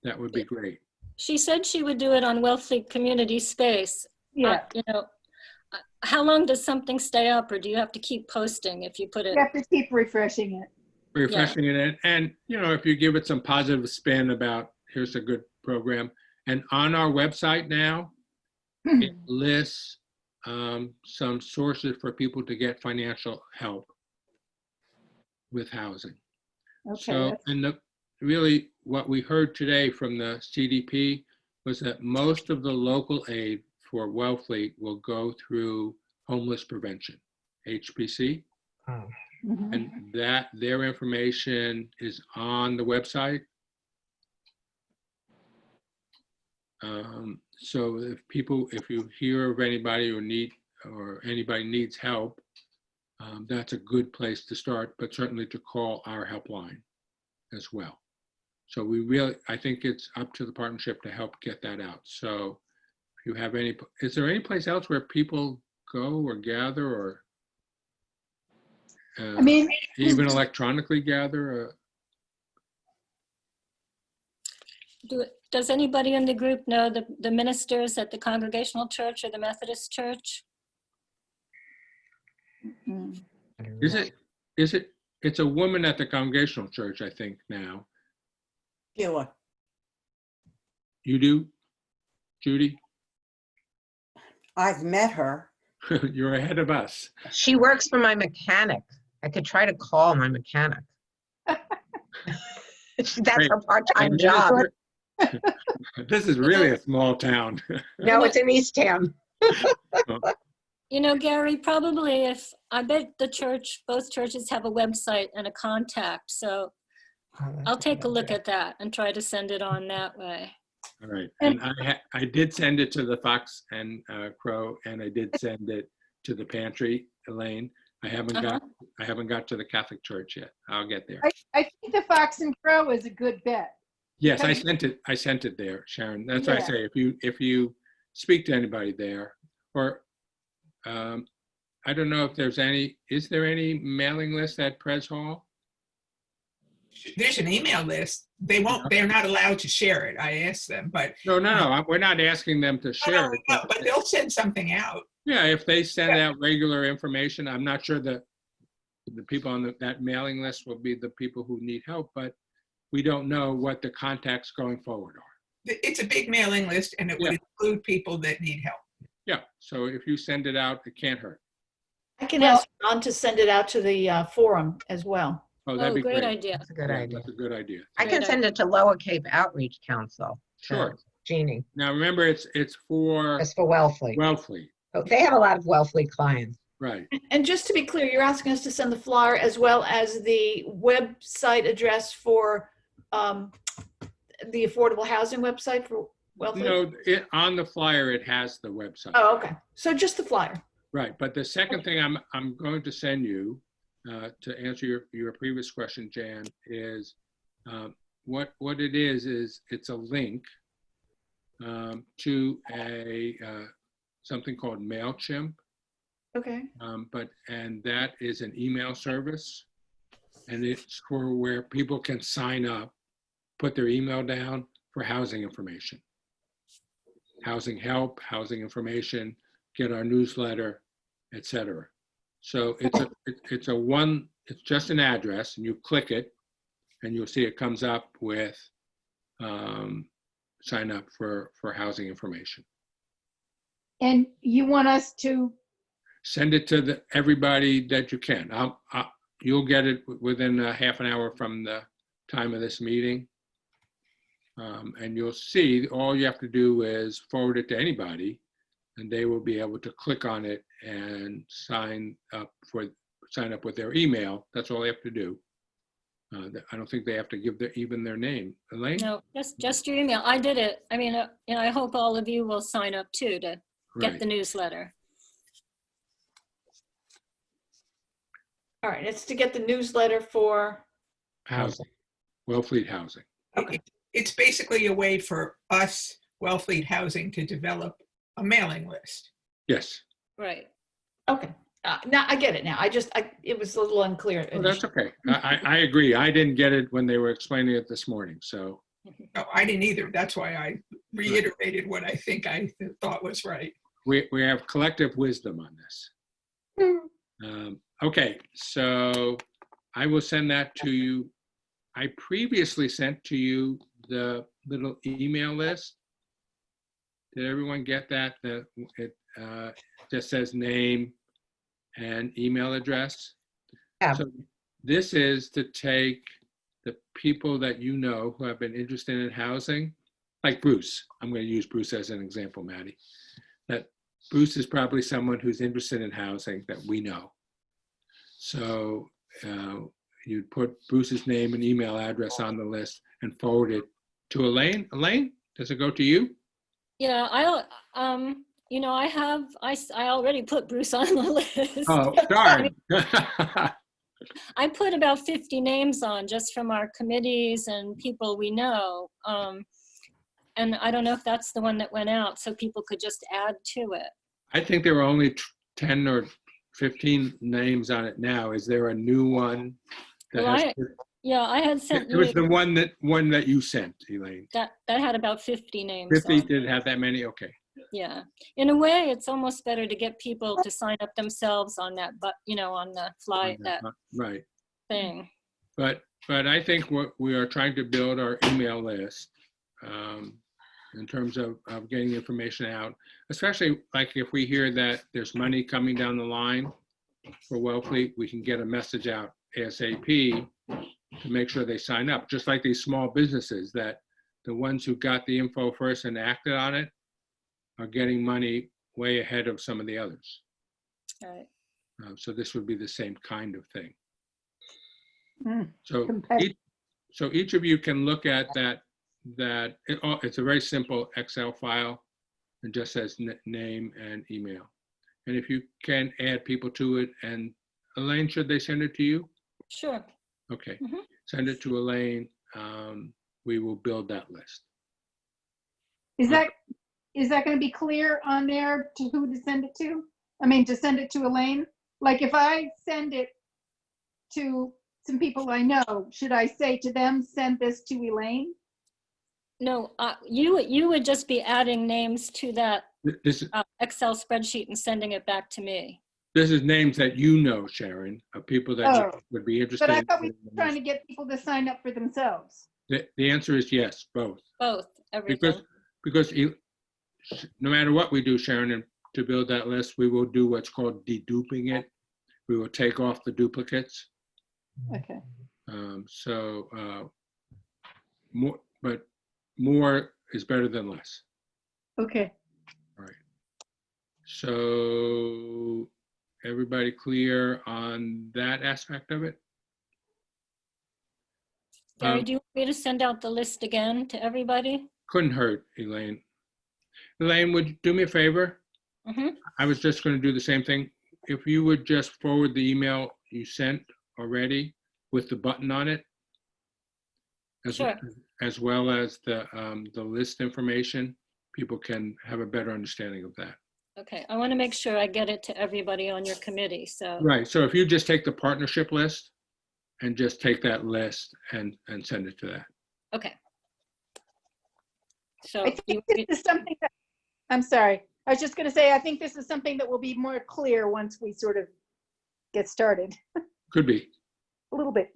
that would be great. She said she would do it on Wellfleet Community Space. Yeah, How long does something stay up, or do you have to keep posting if you put it? you have to keep refreshing it. Refreshing it in, and if you give it some positive spin about here's a good program, and on our website now, it lists some sources for people to get financial help with housing. Okay, So, that's- and really what we heard today from the CDP was that most of the local aid for Wellfleet will go through homeless prevention, HPC, Oh, mhm. and that their information is on the website. So if you hear of anybody or anybody needs help, that's a good place to start, but certainly to call our helpline as well. So I think it's up to the partnership to help get that out. So if you have is there any place else where people go or gather or I mean, even electronically gather? Does anybody in the group know the ministers at the Congregational Church or the Methodist Church? mm, I don't Is know. it's a woman at the Congregational Church, I think now. Sheila, You do, Judy? I've met her. You're ahead of us. She works for my mechanic. I could try to call my mechanic. That's Great. her part-time And job. This is really a small town. No, it's in Eastham. You know, Gary, probably I bet both churches have a website and a contact. So Oh, that's I'll take good a look idea. at that and try to send it on that way. All right, and I did send it to the Fox and Crow, and I did send it to the pantry, Elaine. I haven't got to the Catholic Church yet. I'll get there. I think the Fox and Crow is a good bet. Yes, I because- sent it there, Sharon. That's why I Yeah. say if you speak to anybody there, or I don't know if is there any mailing list at Pres Hall? There's an email list. They're not allowed to share it. I asked them, but No, we're not asking them to share it. no, but they'll send something out. Yeah, if they send out regular information, I'm not sure that the people on that mailing list will be the people who need help, but we don't know what the contacts going forward are. It's a big mailing list and it would Yeah. include people that need help. Yeah, so if you send it out, it can't hurt. I can Well- ask Ron to send it out to the forum as well. Oh, that'd Oh, be great great. idea. That's a good Yeah, idea. That's a good idea. I can Great send it to Lower Cape Outreach Council. to Sure. Jeannie, Now, remember, it's for just for Wellfleet. Wellfleet, Oh, they have a lot of Wellfleet clients. right. And just to be clear, you're asking us to send the flyer as well as the website address for the affordable housing website for Wellfleet? No, on the flyer, it has the website. Oh, okay. So just the flyer. Right, but the second thing I'm going to send you, to answer your previous question, Jan, is what it is it's a link to something called MailChimp, Okay. and that is an email service, and it's for where people can sign up, put their email down for housing information, housing help, housing information, get our newsletter, etc. So it's just an address, and you click it, and you'll see it comes up with sign up for housing information. And you want us to, Send it to everybody that you can. You'll get it within a half an hour from the time of this meeting. And you'll see, all you have to do is forward it to anybody, and they will be able to click on it and sign up with their email. That's all they have to do. I don't think they have to give even their name. Elaine? No, just your email. I did it. I mean, I hope all of you will sign up too to get Right. the newsletter. All right. It's to get the newsletter for, Housing, Wellfleet Housing. Okay. It's basically a way for us, Wellfleet Housing, to develop a mailing list. Yes. Right. okay. Now I get it now. It was a little unclear. Oh, that's okay. I agree. I didn't get it when they were explaining it this morning. So, No, I didn't either. That's why I reiterated what I think I thought was right. we have collective wisdom on this. Okay, so I will send that to you. I previously sent to you the little email list. Did everyone get that? It just says name and email address. Yeah. So This is to take the people that you know who have been interested in housing, like Bruce. I'm going to use Bruce as an example, Maddie. That Bruce is probably someone who's interested in housing that we know. So you'd put Bruce's name and email address on the list and forward it to Elaine. Elaine, does it go to you? Yeah, you know, I already put Bruce on the list. Oh, darn. I put about 50 names on just from our committees and people we know. And I don't know if that's the one that went out, so people could just add to it. I think there were only 10 or 15 names on it now. Is there a new one? Well, I had sent It was you the one that you sent, Elaine. that had about 50 names 50 on. didn't have that many? Okay. Yeah. In a way, it's almost better to get people to sign up themselves on that, but you know, on the fly, that Right. thing. But I think what we are trying to build our email list in terms of getting information out, especially like if we hear that there's money coming down the line for Wellfleet, we can get a message out ASAP to make sure they sign up. Just like these small businesses, that the ones who got the info first and acted on it are getting money way ahead of some of the others. All right. So this would be the same kind of thing. Mm, So competitive. each of you can look at it's a very simple Excel file. It just says name and email. And if you can add people to it, and Elaine, should they send it to you? Sure. Okay, Mhm. Send it to Elaine. We will build that list. Is that going to be clear on there to who to send it to? I mean, to send it to Elaine? Like if I send it to some people I know, should I say to them, send this to Elaine? No, you would just be adding names to that This Excel spreadsheet and sending it back to me. is names that you know, Sharon, of people that Oh, would be interested. But I thought we were trying to get people to sign up for themselves. The answer is yes, both. Both, everything. Because no matter what we do, Sharon, and to build that list, we will do what's called deduping it. We will take off the duplicates. Okay. More is better than less. Okay. All right. So everybody clear on that aspect of it? Gary, do you want me to send out the list again to everybody? Couldn't hurt, Elaine. Elaine, would you do me a favor? Mm-hmm. I was just going to do the same thing. If you would just forward the email you sent already with the button on it, Sure. as well as the list information, people can have a better understanding of that. Okay, I want to make sure I get it to everybody on your committee, so. Right. So if you just take the partnership list and just take that list and send it to that. Okay. So, I think this is something that, I'm sorry. I was just going to say, I think this is something that will be more clear once we sort of get started. Could be. A little bit.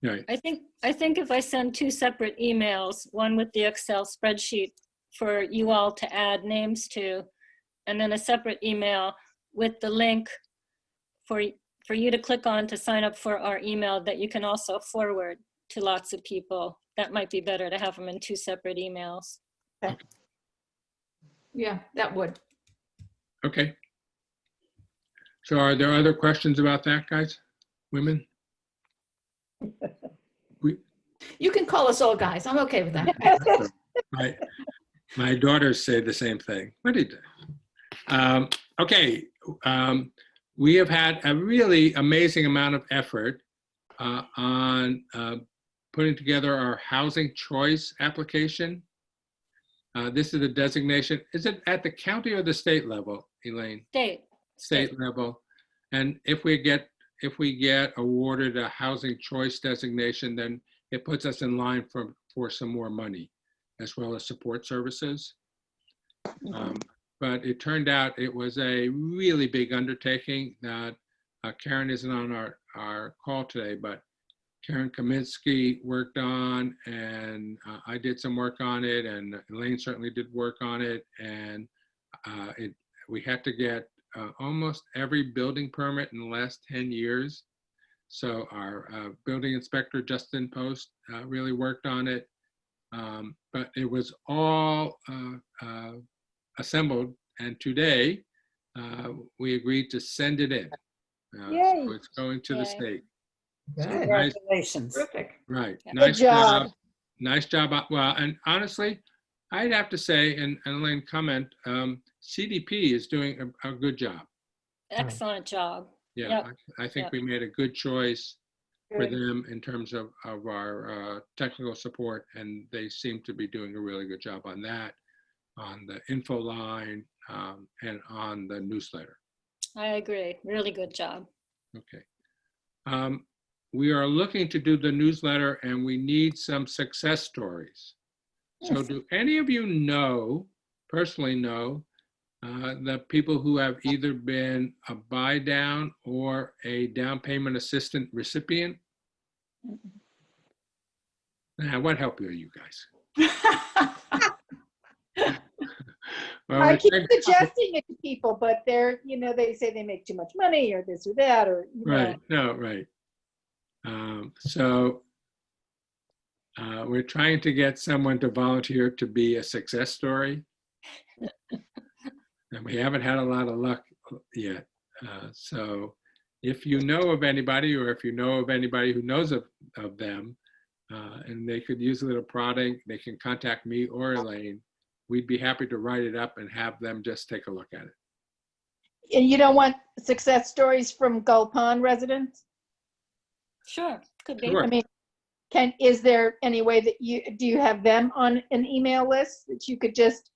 Right. I think if I send two separate emails, one with the Excel spreadsheet for you all to add names to, and then a separate email with the link for you to click on to sign up for our email that you can also forward to lots of people. That might be better to have them in two separate emails. Yeah, that would. Okay. So are there other questions about that, guys? Women? You can call us all guys. I'm okay with that. My daughters say the same thing. What did okay. We have had a really amazing amount of effort on putting together our housing choice application. This is a designation. Is it at the county or the state level, Elaine? State level. And if we get awarded a housing choice designation, then it puts us in line for some more money, as well as support services. But it turned out it was a really big undertaking that Karen isn't on our call today, but Karen Kaminsky worked on, and I did some work on it, and Elaine certainly did work on it. And we had to get almost every building permit in the last 10 years So our building inspector, Justin Post, really worked on it. But it was all assembled, and today we agreed to send it in. Yay. So it's going to the Yay. state. Good. Nice. Congratulations. Terrific. Right. Yeah. Good Nice job. job. Nice job. Well, and honestly, I'd have to say, and Elaine comment, CDP is doing a good job. Excellent job. Yeah, Yep. I think Yep. we made a good choice for Good. them in terms of our technical support, and they seem to be doing a really good job on that, on the info line, and on the newsletter. I agree. Really good job. Okay. We are looking to do the newsletter, and we need some success stories. So do any of you personally know, the people who have either been a buy down or a down payment assistant recipient? Now, what help are you guys? Well, I we're keep trying- suggesting it to people, but they're, they say they make too much money or this or that, or, Right, no, right. So we're trying to get someone to volunteer to be a success story. And we haven't had a lot of luck yet. So if you know of anybody, or if you know of anybody who knows of them, and they could use a little prodding, they can contact me or Elaine. We'd be happy to write it up and have them just take a look at it. And you don't want success stories from Gull Pond residents? Sure, could be. Sure. I mean, is there any way that do you have them on an email list that you could just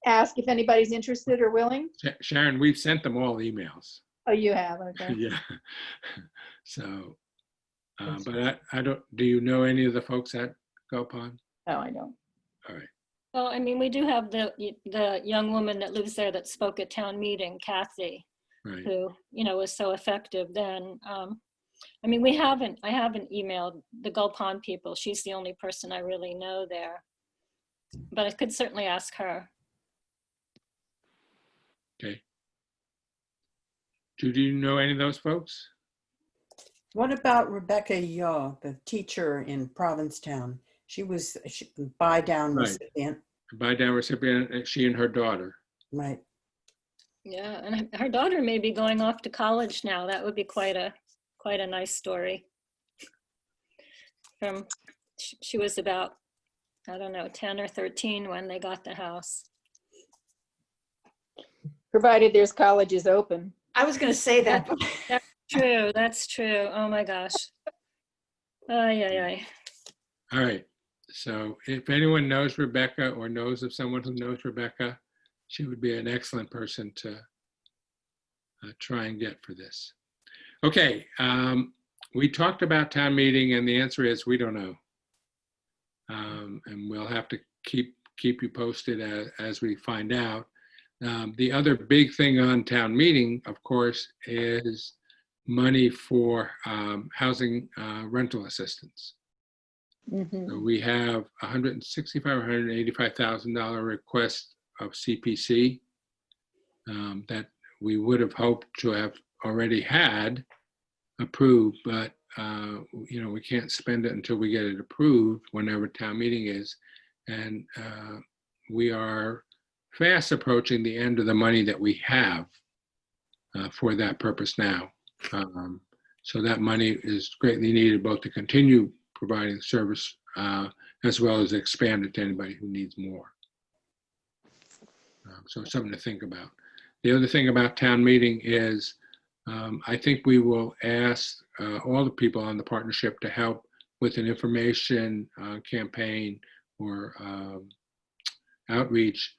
ask if anybody's interested or willing? Sharon, we've sent them all emails. Oh, you have, okay. Yeah. So, but I don't, do you know any of the folks at Gull Pond? No, I don't. All right. Well, I mean, we do have the young woman that lives there that spoke at town meeting, Kathy, Right. who, was so effective then. I mean, I haven't emailed the Gull Pond people. She's the only person I really know there. But I could certainly ask her. Okay. Do you know any of those folks? What about Rebecca Yaw, the teacher in Provincetown? She was a buy down Right. recipient, Buy down recipient, she and her daughter. right? Yeah, and her daughter may be going off to college now. That would be quite a nice story. She was about, I don't know, 10 or 13 when they got the house. Provided there's colleges open. I was going to say that. True, that's true. Oh my gosh. Ay, ay, ay. All right. So if anyone knows Rebecca or knows of someone who knows Rebecca, she would be an excellent person to try and get for this. Okay. We talked about town meeting, and the answer is we don't know. And we'll have to keep you posted as we find out. The other big thing on town meeting, of course, is money for housing rental assistance. Mhm. So we have $165,000 or $185,000 request of CPC that we would have hoped to have already had approved, but we can't spend it until we get it approved whenever town meeting is. And we are fast approaching the end of the money that we have for that purpose now. So that money is greatly needed both to continue providing service as well as expand it to anybody who needs more. So it's something to think about. The other thing about town meeting is I think we will ask all the people on the partnership to help with an information campaign or outreach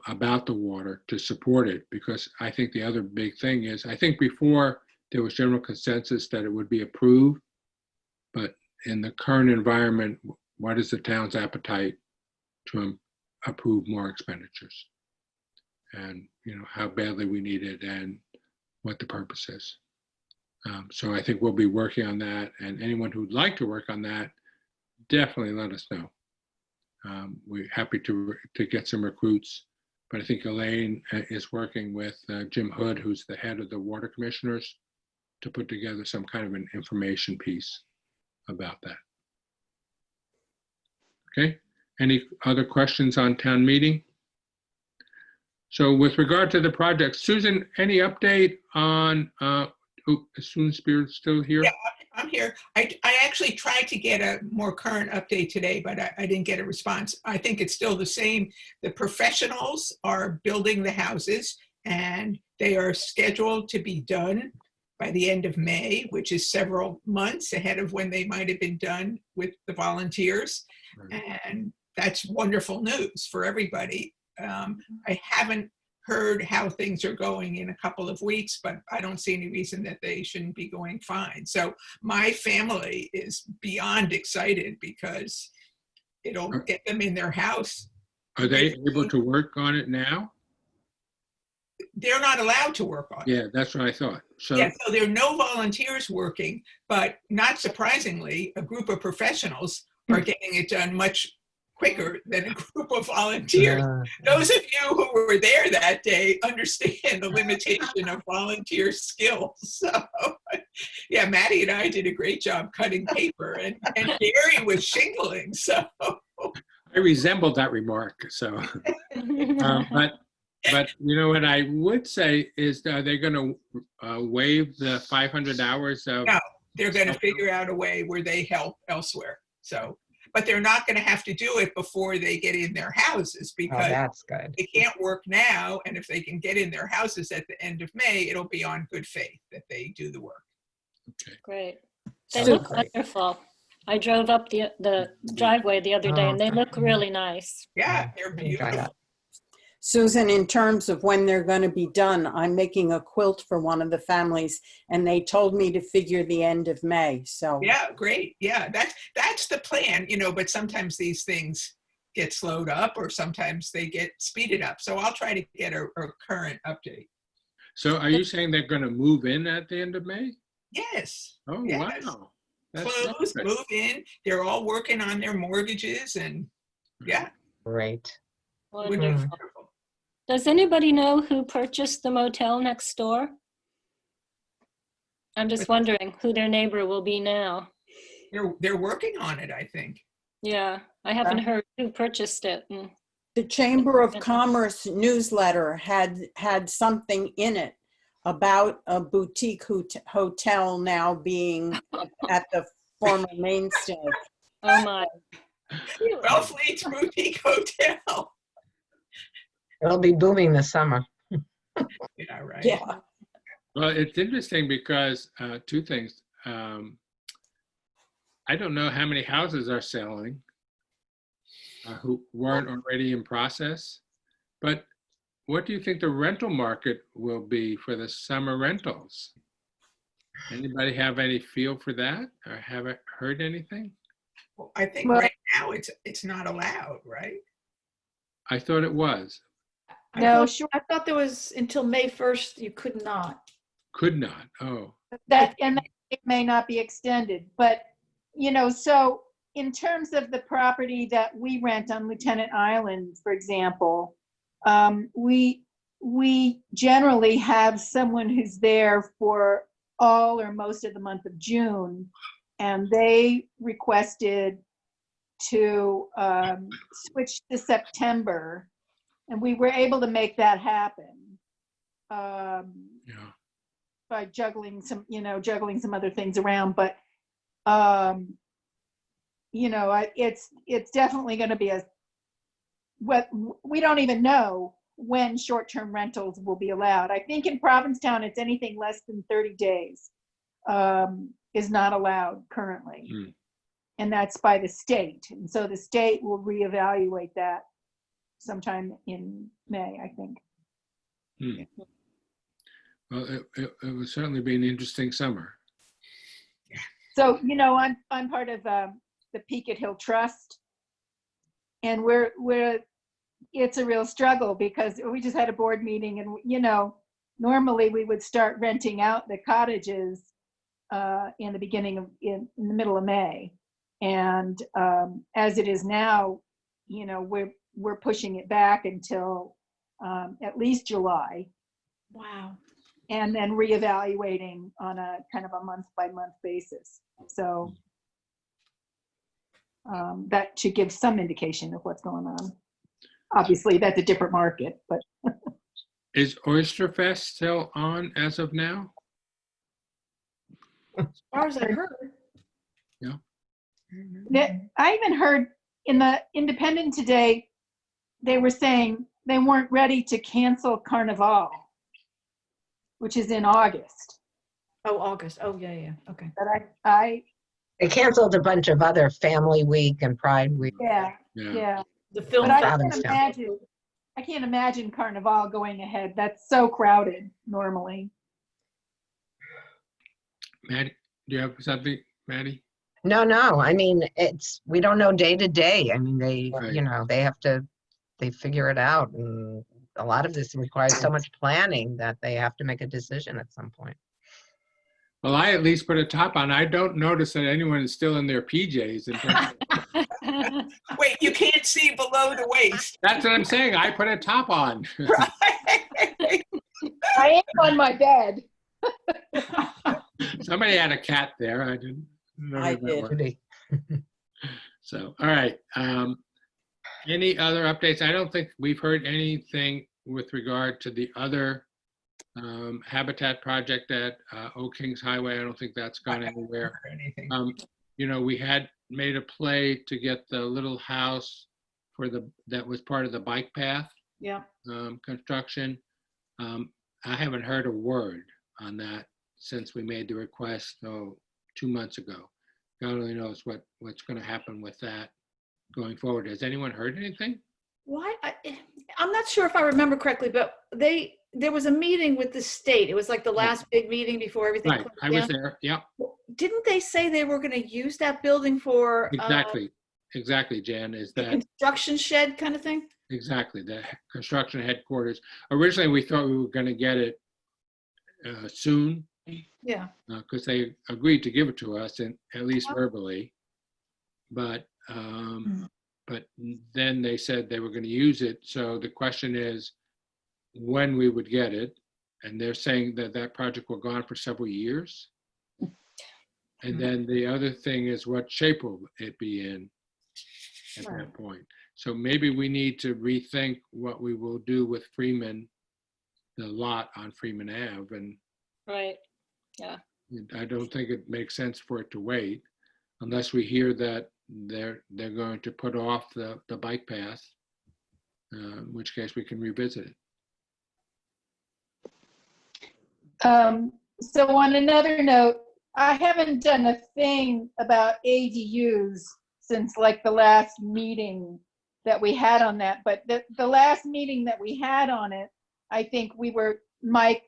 about the water to support it, because I think the other big thing is, I think before there was general consensus that it would be approved, but in the current environment, what is the town's appetite to approve more expenditures? And how badly we need it and what the purpose is. So I think we'll be working on that, and anyone who'd like to work on that, definitely let us know. We're happy to get some recruits, but I think Elaine is working with Jim Hood, who's the head of the water commissioners, to put together some kind of an information piece about that. Okay, any other questions on town meeting? So with regard to the project, Susan, any update on, is Susan Spear still here? Yeah, I'm here. I actually tried to get a more current update today, but I didn't get a response. I think it's still the same. The professionals are building the houses and they are scheduled to be done by the end of May, which is several months ahead of when they might have been done with the volunteers. Right. And that's wonderful news for everybody. I haven't heard how things are going in a couple of weeks, but I don't see any reason that they shouldn't be going fine. So my family is beyond excited because it'll get them in their house. Are they able to work on it now? They're not allowed to work on it. Yeah, that's what I thought. So, Yeah, so there are no volunteers working, but not surprisingly, a group of professionals are getting it done much quicker than a group of volunteers. Those of you who were there that day understand the limitation of volunteer skills. So, yeah, Maddie and I did a great job cutting paper, and Gary was shingling. So, I resembled that remark, so. But you know what I would say is, are they going to waive the 500 hours of? No. They're going to figure out a way where they help elsewhere. So, but they're not going to have to do it before they get in their houses Oh, because that's good. they can't work now. And if they can get in their houses at the end of May, it'll be on good faith that they do the work. Okay. Great. They So look great. wonderful. I drove up the driveway the other day and they look really nice. Yeah, they're Try beautiful. that. Susan, in terms of when they're going to be done, I'm making a quilt for one of the families and they told me to figure the end of May. So Yeah, great. Yeah, that's the plan, but sometimes these things get slowed up or sometimes they get speeded up. So I'll try to get a current update. So are you saying they're going to move in at the end of May? Yes. Oh, Yes. wow. Close, good. move in. They're all working on their mortgages and yeah, Great. it would be Wonderful. wonderful. Does anybody know who purchased the motel next door? I'm just wondering who their neighbor will be now. They're working on it, I think. Yeah, I haven't heard who purchased it. the Chamber of Commerce newsletter had something in it about a boutique hotel now being at the former mainstay. Oh my. Wellfleet's Boutique Hotel. It'll be booming this summer. Yeah, right. Yeah. Well, it's interesting because two things. I don't know how many houses are selling who weren't already in process, but what do you think the rental market will be for the summer rentals? Anybody have any feel for that or haven't heard anything? Well, I think Well- right now it's not allowed, right? I thought it was. No, sure. I thought there was until May 1st, you could not. Could not. Oh, And it may not be extended, but, so in terms of the property that we rent on Lieutenant Island, for example, we generally have someone who's there for all or most of the month of June, and they requested to switch to September, and we were able to make that happen. yeah. By juggling some other things around, but it's definitely going to be we don't even know when short-term rentals will be allowed. I think in Provincetown, it's anything less than 30 days is not allowed currently. Hmm. And that's by the state. And so the state will reevaluate that sometime in May, I think. Well, it will certainly be an interesting summer. So, I'm part of the Peaked Hill Trust, and it's a real struggle because we just had a board meeting, and normally we would start renting out the cottages in the middle of May, and as it is now, we're pushing it back until at least July. Wow. and then reevaluating on a kind of a month-by-month basis. So that should give some indication of what's going on. Obviously, that's a different market, but Is Oyster Fest still on as of now? As far as I heard. I even heard in the Independent today, they were saying they weren't ready to cancel Carnival, which is in August. Oh, August. Oh, yeah. Okay. But I They canceled a bunch of other Family Week and Pride Week. yeah. The film. But I Provincetown. can't imagine Carnival going ahead. That's so crowded normally. Maddie, do you have something, Maddie? No, I mean, we don't know day to day. I mean, Right. they figure it out. And a lot of this requires so much planning that they have to make a decision at some point. Well, I at least put a top on. I don't notice that anyone is still in their PJs. Wait, you can't see below the waist. That's what I'm saying. I put a top on. I am on my bed. Somebody had a cat there. I didn't know I who that did. was. Judy? So, all right. Any other updates? I don't think we've heard anything with regard to the other habitat project at Oak Kings Highway. I don't think that's gone anywhere. Or anything. We had made a play to get the little house that was part of the bike path Yeah. construction. I haven't heard a word on that since we made the request 2 months ago. God only knows what's going to happen with that going forward. Has anyone heard anything? Why? I'm not sure if I remember correctly, but there was a meeting with the state. It was like the last big meeting before everything. Right, closed I was down. there. Yep, Didn't they say they were going to use that building for exactly, Jan. Is a that construction shed kind of thing? exactly the construction headquarters? Originally, we thought we were going to get it soon Yeah. because they agreed to give it to us, and at least verbally. But then they said they were going to use it. So the question is when we would get it. And they're saying that project will go on for several years. And then the other thing is what shape will it be in at that point? So maybe we need to rethink what we will do with Freeman, the lot on Freeman Ave. And Right. Yeah. I don't think it makes sense for it to wait unless we hear that they're going to put off the bike path, in which case we can revisit it. So on another note, I haven't done a thing about ADUs since like the last meeting that we had on that. But the last meeting that we had on it, I think Mike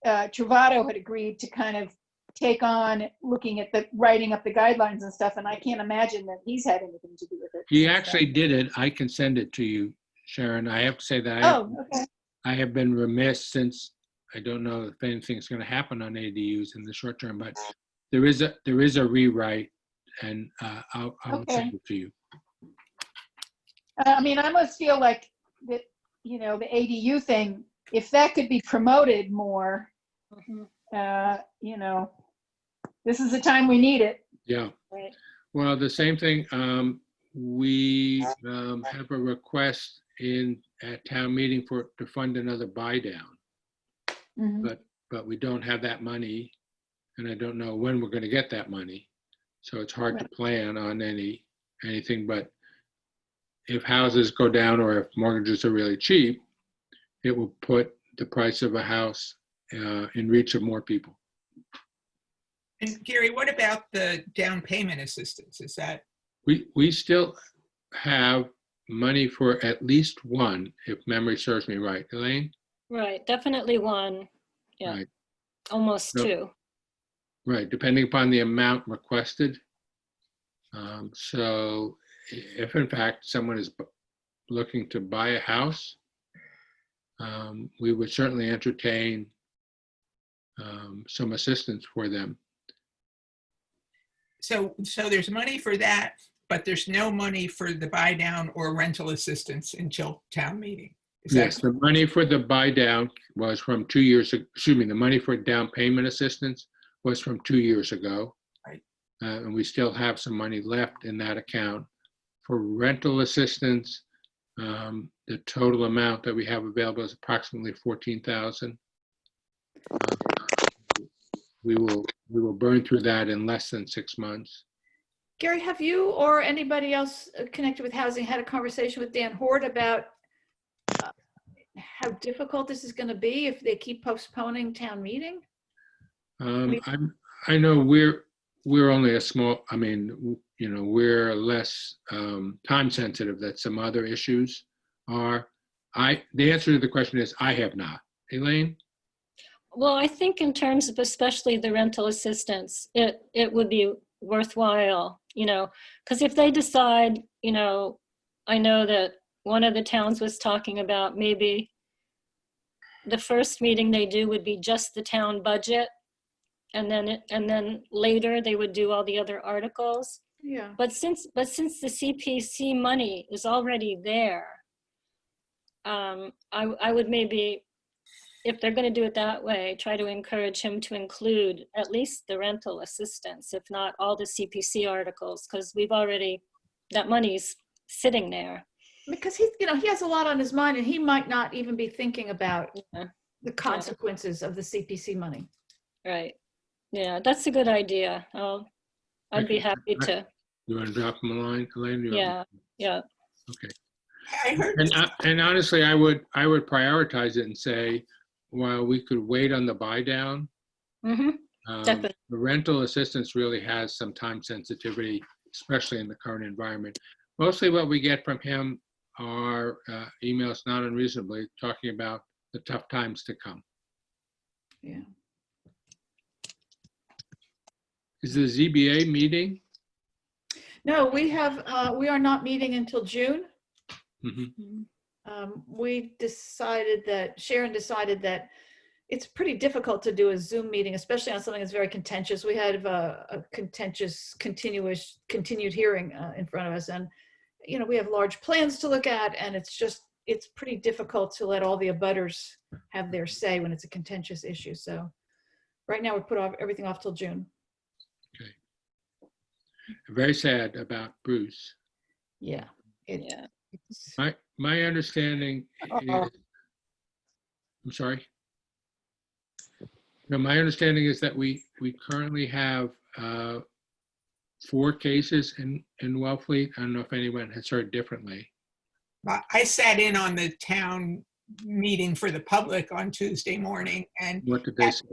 Travato had agreed to kind of take on looking at writing up the guidelines and stuff. And I can't imagine that he's had anything to do with it. He actually did it. I can send it to you, Sharon. I have to say that Okay. I have been remiss since I don't know if anything's going to happen on ADUs in the short term, but there is a rewrite, and I'll send it to you. I mean, I almost feel like that, the ADU thing, if that could be promoted more, this is the time we need it. Yeah. Right. Well, the same thing. We have a request at town meeting to fund another buy down. But we don't have that money, and I don't know when we're going to get that money. So it's hard to plan on anything. But if houses go down or if mortgages are really cheap, it will put the price of a house in reach of more people. And Gary, what about the down payment assistance? Is that? We still have money for at least one, if memory serves me right. Elaine? Right. Definitely one. Yeah. Right. Almost No. two. Right, depending upon the amount requested. So if in fact someone is looking to buy a house, we would certainly entertain some assistance for them. So there's money for that, but there's no money for the buy down or rental assistance until town meeting. Is that Yes, the money for the buy down was from 2 years, excuse me, the money for down payment assistance was from 2 years ago. Right. And we still have some money left in that account. For rental assistance, the total amount that we have available is approximately 14,000. We will burn through that in less than 6 months. Gary, have you or anybody else connected with housing had a conversation with Dan Hort about how difficult this is going to be if they keep postponing town meeting? I know we're only a small, I mean, you know, we're less time sensitive that some other issues are. The answer to the question is I have not. Elaine? Well, I think in terms of especially the rental assistance, it would be worthwhile, you know, because if they decide, you know, I know that one of the towns was talking about maybe the first meeting they do would be just the town budget, and then later they would do all the other articles. Yeah. But since the CPC money is already there, I would maybe, if they're going to do it that way, try to encourage him to include at least the rental assistance, if not all the CPC articles, because that money's sitting there. Because he has a lot on his mind, and he might not even be thinking about Yeah. the consequences of the CPC money. Right. Yeah, that's a good idea. I'd be Okay. happy to. You want to drop them a line, Elaine? You want- Yeah. Okay. I heard And honestly, I would prioritize it and say, while we could wait on the buy down, Mm-hmm. Definitely. the rental assistance really has some time sensitivity, especially in the current environment. Mostly what we get from him are emails, not unreasonably, talking about the tough times to come. Yeah. Is the ZBA meeting? No, we are not meeting until June. Mhm. Sharon decided that it's pretty difficult to do a Zoom meeting, especially on something that's very contentious. We had a contentious, continued hearing in front of us, and you know, we have large plans to look at, and it's pretty difficult to let all the abutters have their say when it's a contentious issue. So right now we put everything off till June. Very sad about Bruce. Yeah. Yeah. My understanding is, I'm sorry. No, my understanding is that we currently have 4 cases in Wellfleet. I don't know if anyone has heard differently. I sat in on the town meeting for the public on Tuesday morning, and What did they say?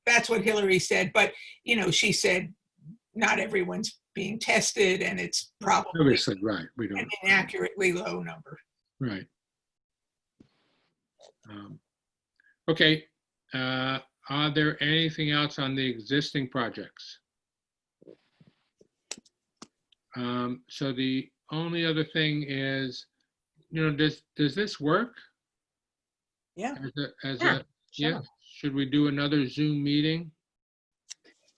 that's what Hillary said. But, you know, she said not everyone's being tested, and it's probably Obviously, right. We an don't. inaccurately low number. Right. Okay. Are there anything else on the existing projects? So the only other thing is, you know, does this work? Yeah. Yeah. Should we do another Zoom meeting?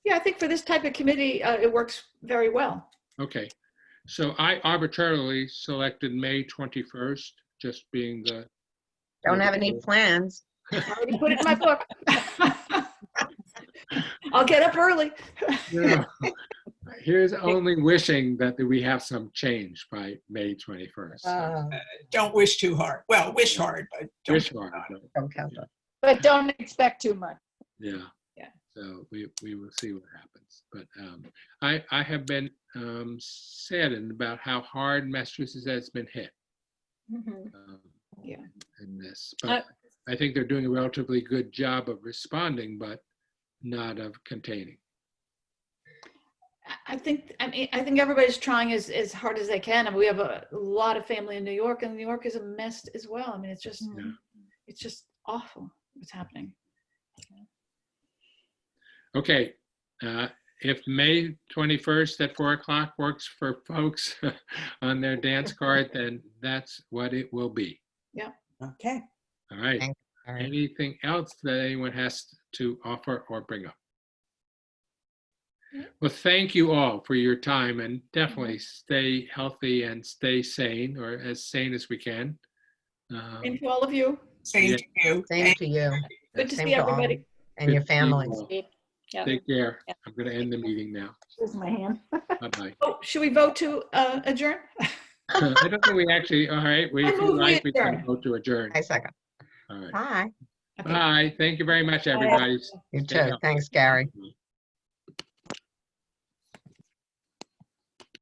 Yeah, I think for this type of committee, it works very well. Okay. So I arbitrarily selected May 21st, just being the. Don't have any plans. I already put it in my book. I'll get up early. Yeah. Here's only wishing that we have some change by May 21st. Don't wish too hard. Well, wish hard, but don't. Wish hard, but Don't count on. But don't expect too much. yeah. Yeah. So we will see what happens. But I have been saddened about how hard Massachusetts has been hit Mhm. Yeah. in this. But I think they're doing a relatively good job of responding, but not of containing. I think everybody's trying as hard as they can. I mean, we have a lot of family in New York, and New York is a mess as well. I mean, it's just awful what's happening. Okay. If May 21st at 4 o'clock works for folks on their dance card, then that's what it will be. Okay. All right. All right. Anything else that anyone has to offer or bring up? Well, thank you all for your time, and definitely stay healthy and stay sane, or as sane as we can. And to all of you. Same Yeah. to you. Same to you. Good to Same see to all. everybody. And your Good to see you families. all. Yeah. Take care. Yeah. I'm going to end the meeting now. Here's my hand. Bye-bye. Oh, should we vote to adjourn? I don't think we actually, all right, I if you move we like, we can adjourn. go to adjourn. I second. All right. Bye. Okay. Bye. Thank you very much, everybody. You Stay too. Thanks, Gary. healthy.